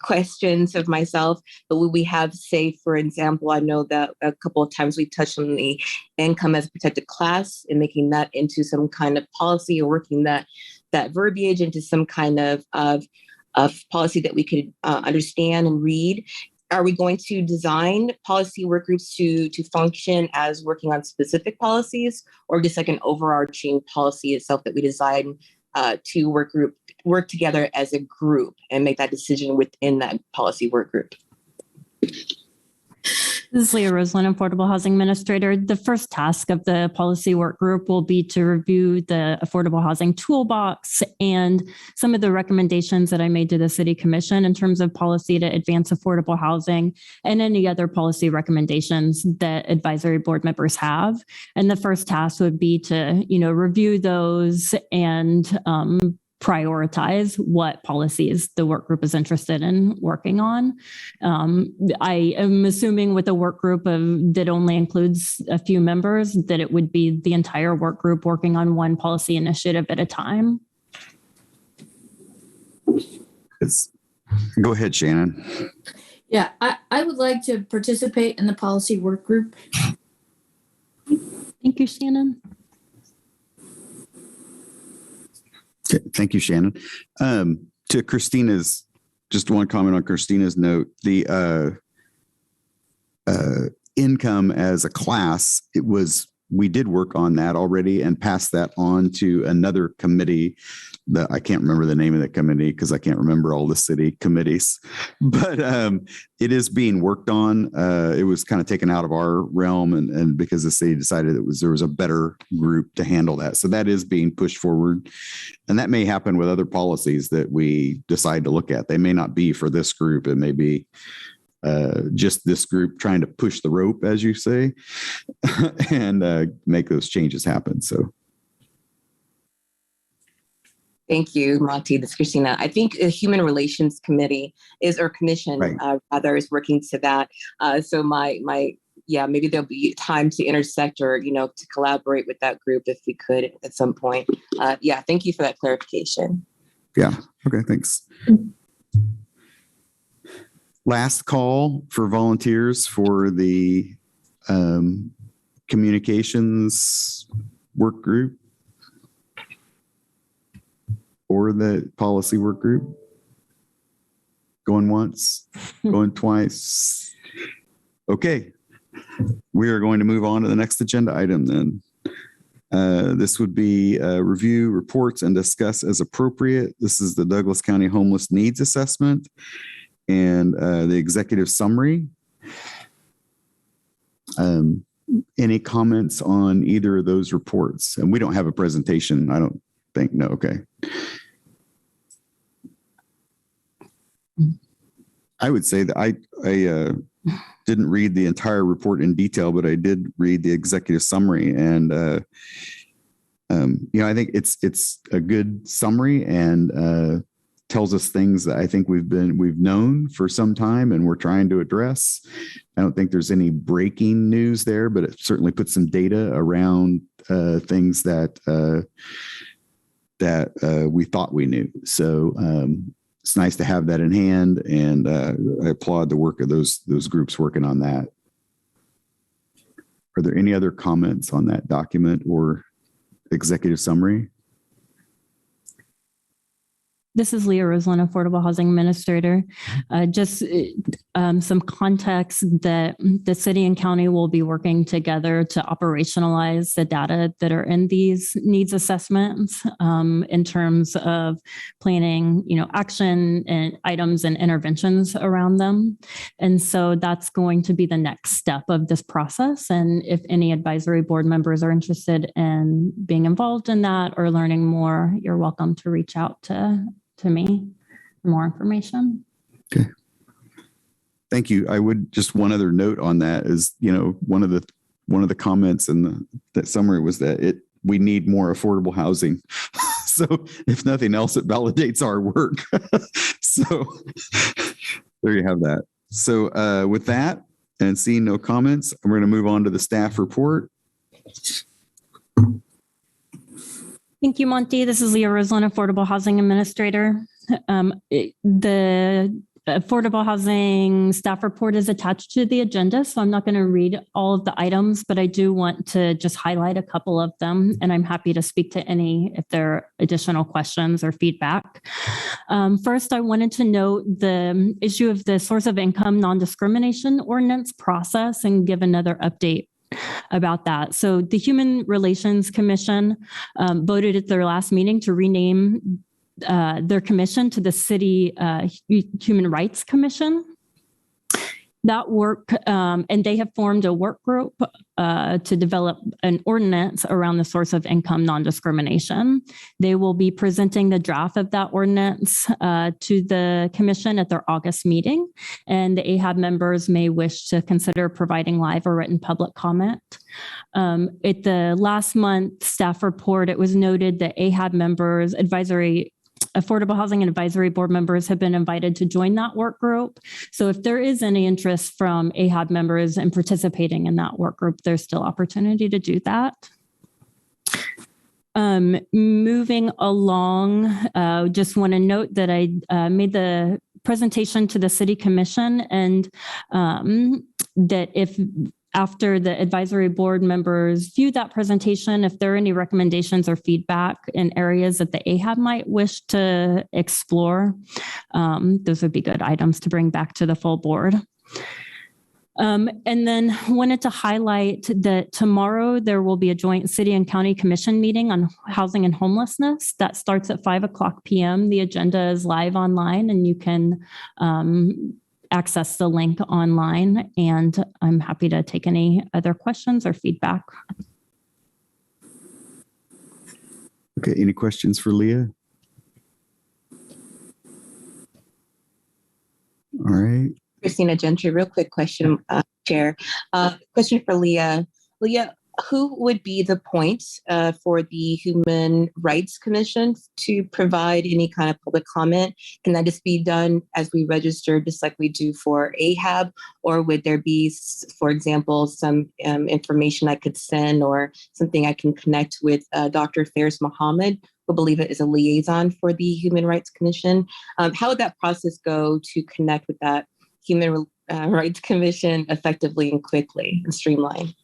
[SPEAKER 4] questions of myself. But would we have, say, for example, I know that a couple of times we touched on the income as a protected class and making that into some kind of policy, or working that verbiage into some kind of policy that we could understand and read. Are we going to design policy work groups to function as working on specific policies, or just like an overarching policy itself that we design to work together as a group and make that decision within that policy work group?
[SPEAKER 3] This is Leah Roseland, Affordable Housing Administrator. The first task of the policy work group will be to review the Affordable Housing Toolbox and some of the recommendations that I made to the City Commission in terms of policy to advance affordable housing and any other policy recommendations that advisory board members have. And the first task would be to, review those and prioritize what policies the work group is interested in working on. I am assuming with a work group that only includes a few members, that it would be the entire work group working on one policy initiative at a time.
[SPEAKER 2] Go ahead, Shannon.
[SPEAKER 5] Yeah, I would like to participate in the policy work group.
[SPEAKER 3] Thank you, Shannon.
[SPEAKER 2] Okay, thank you, Shannon. To Christina's, just one comment on Christina's note, the income as a class, we did work on that already and passed that on to another committee that I can't remember the name of the committee because I can't remember all the city committees, but it is being worked on. It was kind of taken out of our realm and because the city decided there was a better group to handle that. So that is being pushed forward. And that may happen with other policies that we decide to look at. They may not be for this group. It may be just this group trying to push the rope, as you say, and make those changes happen. So.
[SPEAKER 4] Thank you, Monty. This is Christina. I think the Human Relations Committee is working to that. So maybe there'll be time to intersect or, to collaborate with that group if we could at some point. Thank you for that clarification.
[SPEAKER 2] Yeah. Okay. Thanks. Last call for volunteers for the communications work group or the policy work group. Going once, going twice. Okay. We are going to move on to the next agenda item then. This would be review reports and discuss as appropriate. This is the Douglas County Homeless Needs Assessment and the executive summary. Any comments on either of those reports? And we don't have a presentation, I don't think. No, okay. I would say that I didn't read the entire report in detail, but I did read the executive summary, and I think it's a good summary and tells us things that I think we've known for some time and we're trying to address. I don't think there's any breaking news there, but it certainly puts some data around things that we thought we knew. So it's nice to have that in hand, and I applaud the work of those groups working on that. Are there any other comments on that document or executive summary?
[SPEAKER 3] This is Leah Roslin, Affordable Housing Administrator. Just some context that the city and county will be working together to operationalize the data that are in these needs assessments in terms of planning, action and items and interventions around them. And so that's going to be the next step of this process. And if any advisory board members are interested in being involved in that or learning more, you're welcome to reach out to me for more information.
[SPEAKER 2] Okay. Thank you. I would just one other note on that is, one of the comments in that summary was that we need more affordable housing. So if nothing else, it validates our work. So there you have that. So with that and seeing no comments, I'm going to move on to the staff report.
[SPEAKER 3] Thank you, Monty. This is Leah Roslin, Affordable Housing Administrator. The Affordable Housing staff report is attached to the agenda, so I'm not going to read all of the items, but I do want to just highlight a couple of them, and I'm happy to speak to any if there are additional questions or feedback. First, I wanted to note the issue of the source of income non-discrimination ordinance process and give another update about that. So the Human Relations Commission voted at their last meeting to rename their commission to the City Human Rights Commission. That work, and they have formed a work group to develop an ordinance around the source of income non-discrimination. They will be presenting the draft of that ordinance to the commission at their August meeting, and the AHAB members may wish to consider providing live or written public comment. At the last month staff report, it was noted that AHAB members, Affordable Housing and Advisory Board members have been invited to join that work group. So if there is any interest from AHAB members in participating in that work group, there's still opportunity to do that. Moving along, just want to note that I made the presentation to the City Commission, and that if after the advisory board members view that presentation, if there are any recommendations or feedback in areas that the AHAB might wish to explore, those would be good items to bring back to the full board. And then wanted to highlight that tomorrow there will be a joint city and county commission meeting on housing and homelessness that starts at 5:00 p.m. The agenda is live online, and you can access the link online, and I'm happy to take any other questions or feedback.
[SPEAKER 2] Okay, any questions for Leah? All right.
[SPEAKER 4] Christina Gentry, real quick question, Chair. Question for Leah. Leah, who would be the point for the Human Rights Commission to provide any kind of public comment? Can that just be done as we register, just like we do for AHAB? Or would there be, for example, some information I could send or something I can connect with Dr. Faris Mohammed, who I believe it is a liaison for the Human Rights Commission? How would that process go to connect with that Human Rights Commission effectively and quickly and streamline?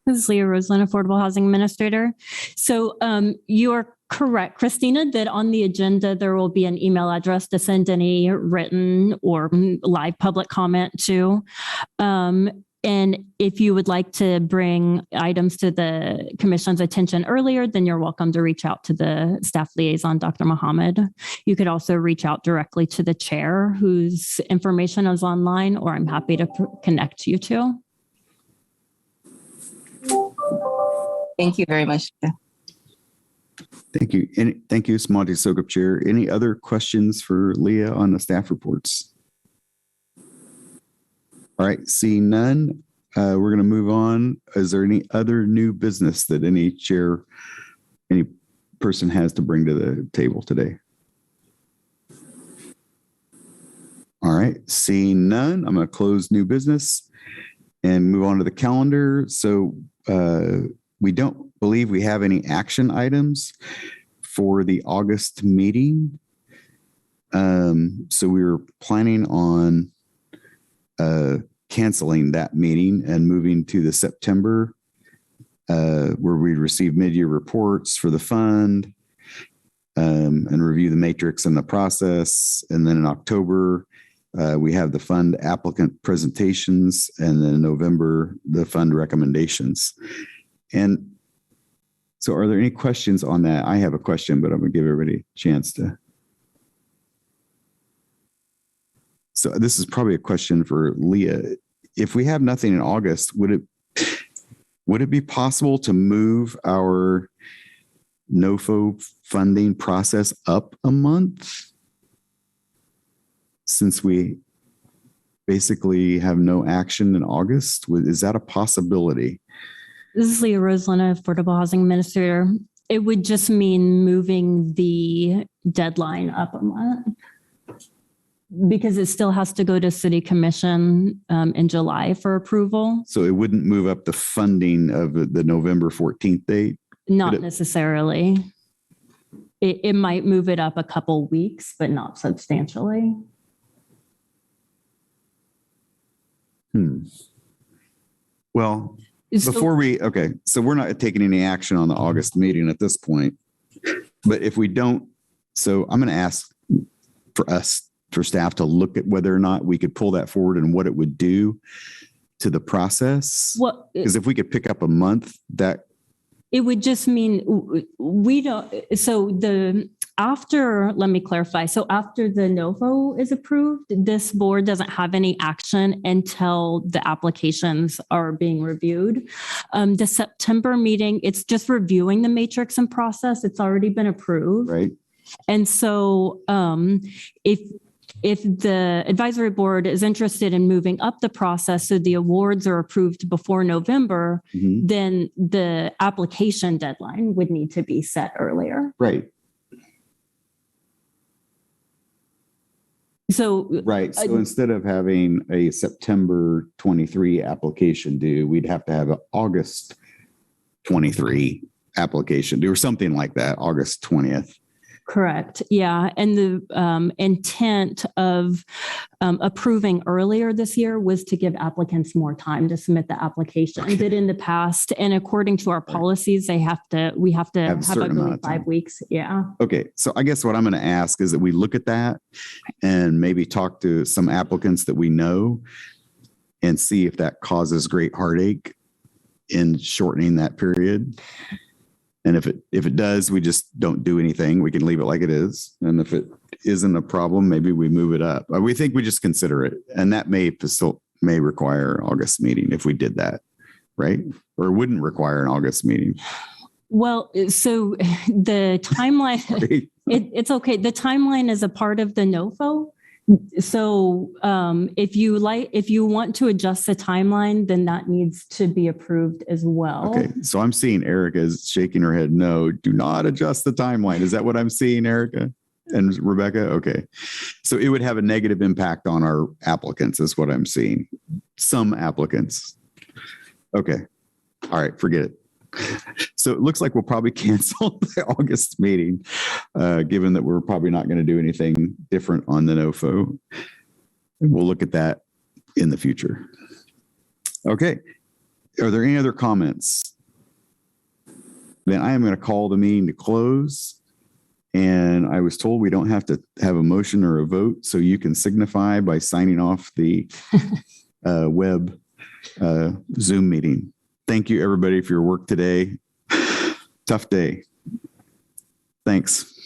[SPEAKER 3] This is Leah Roslin, Affordable Housing Administrator. So you are correct, Christina, that on the agenda, there will be an email address to send any written or live public comment to. And if you would like to bring items to the commission's attention earlier, then you're welcome to reach out to the staff liaison, Dr. Mohammed. You could also reach out directly to the chair, whose information is online, or I'm happy to connect you to.
[SPEAKER 4] Thank you very much.
[SPEAKER 2] Thank you. And thank you, Santee Sogop Chair. Any other questions for Leah on the staff reports? All right, seeing none, we're going to move on. Is there any other new business that any person has to bring to the table today? All right, seeing none, I'm going to close new business and move on to the calendar. So we don't believe we have any action items for the August meeting. So we were planning on canceling that meeting and moving to the September, where we receive mid-year reports for the fund and review the matrix and the process. And then in October, we have the fund applicant presentations, and then in November, the fund recommendations. And so are there any questions on that? I have a question, but I'm going to give everybody a chance to. So this is probably a question for Leah. If we have nothing in August, would it be possible to move our NOFO funding process up a month? Since we basically have no action in August, is that a possibility?
[SPEAKER 3] This is Leah Roslina, Affordable Housing Administrator. It would just mean moving the deadline up a month because it still has to go to City Commission in July for approval.
[SPEAKER 2] So it wouldn't move up the funding of the November 14th date?
[SPEAKER 3] Not necessarily. It might move it up a couple weeks, but not substantially.
[SPEAKER 2] Well, so we're not taking any action on the August meeting at this point, but if we don't, so I'm going to ask for staff to look at whether or not we could pull that forward and what it would do to the process. Because if we could pick up a month, that
[SPEAKER 3] it would just mean we don't. So let me clarify. So after the NOFO is approved, this board doesn't have any action until the applications are being reviewed. The September meeting, it's just reviewing the matrix and process. It's already been approved.
[SPEAKER 2] Right.
[SPEAKER 3] And so if the advisory board is interested in moving up the process so the awards are approved before November, then the application deadline would need to be set earlier.
[SPEAKER 2] Right.
[SPEAKER 3] So
[SPEAKER 2] instead of having a September 23 application due, we'd have to have an August 23 application due or something like that, August 20th.
[SPEAKER 3] Correct. Yeah. And the intent of approving earlier this year was to give applicants more time to submit the application. Okay. That in the past, and according to our policies, we have to have I believe 5 weeks. Yeah.
[SPEAKER 2] Okay. So I guess what I'm going to ask is that we look at that and maybe talk to some applicants that we know and see if that causes great heartache in shortening that period. And if it does, we just don't do anything. We can leave it like it is. And if it isn't a problem, maybe we move it up. We think we just consider it. And that may require an August meeting if we did that, right? Or wouldn't require an August meeting.
[SPEAKER 3] Well, so the timeline, it's okay. The timeline is a part of the NOFO. So if you want to adjust the timeline, then that needs to be approved as well.
[SPEAKER 2] Okay. So I'm seeing Erica is shaking her head. No, do not adjust the timeline. Is that what I'm seeing, Erica and Rebecca? Okay. So it would have a negative impact on our applicants is what I'm seeing. Some applicants. Okay. All right. Forget it. So it looks like we'll probably cancel the August meeting, given that we're probably not going to do anything different on the NOFO. We'll look at that in the future. Okay. Are there any other comments? Then I am going to call the meeting to close. And I was told we don't have to have a motion or a vote, so you can signify by signing off the web Zoom meeting. Thank you, everybody, for your work today. Tough day. Thanks.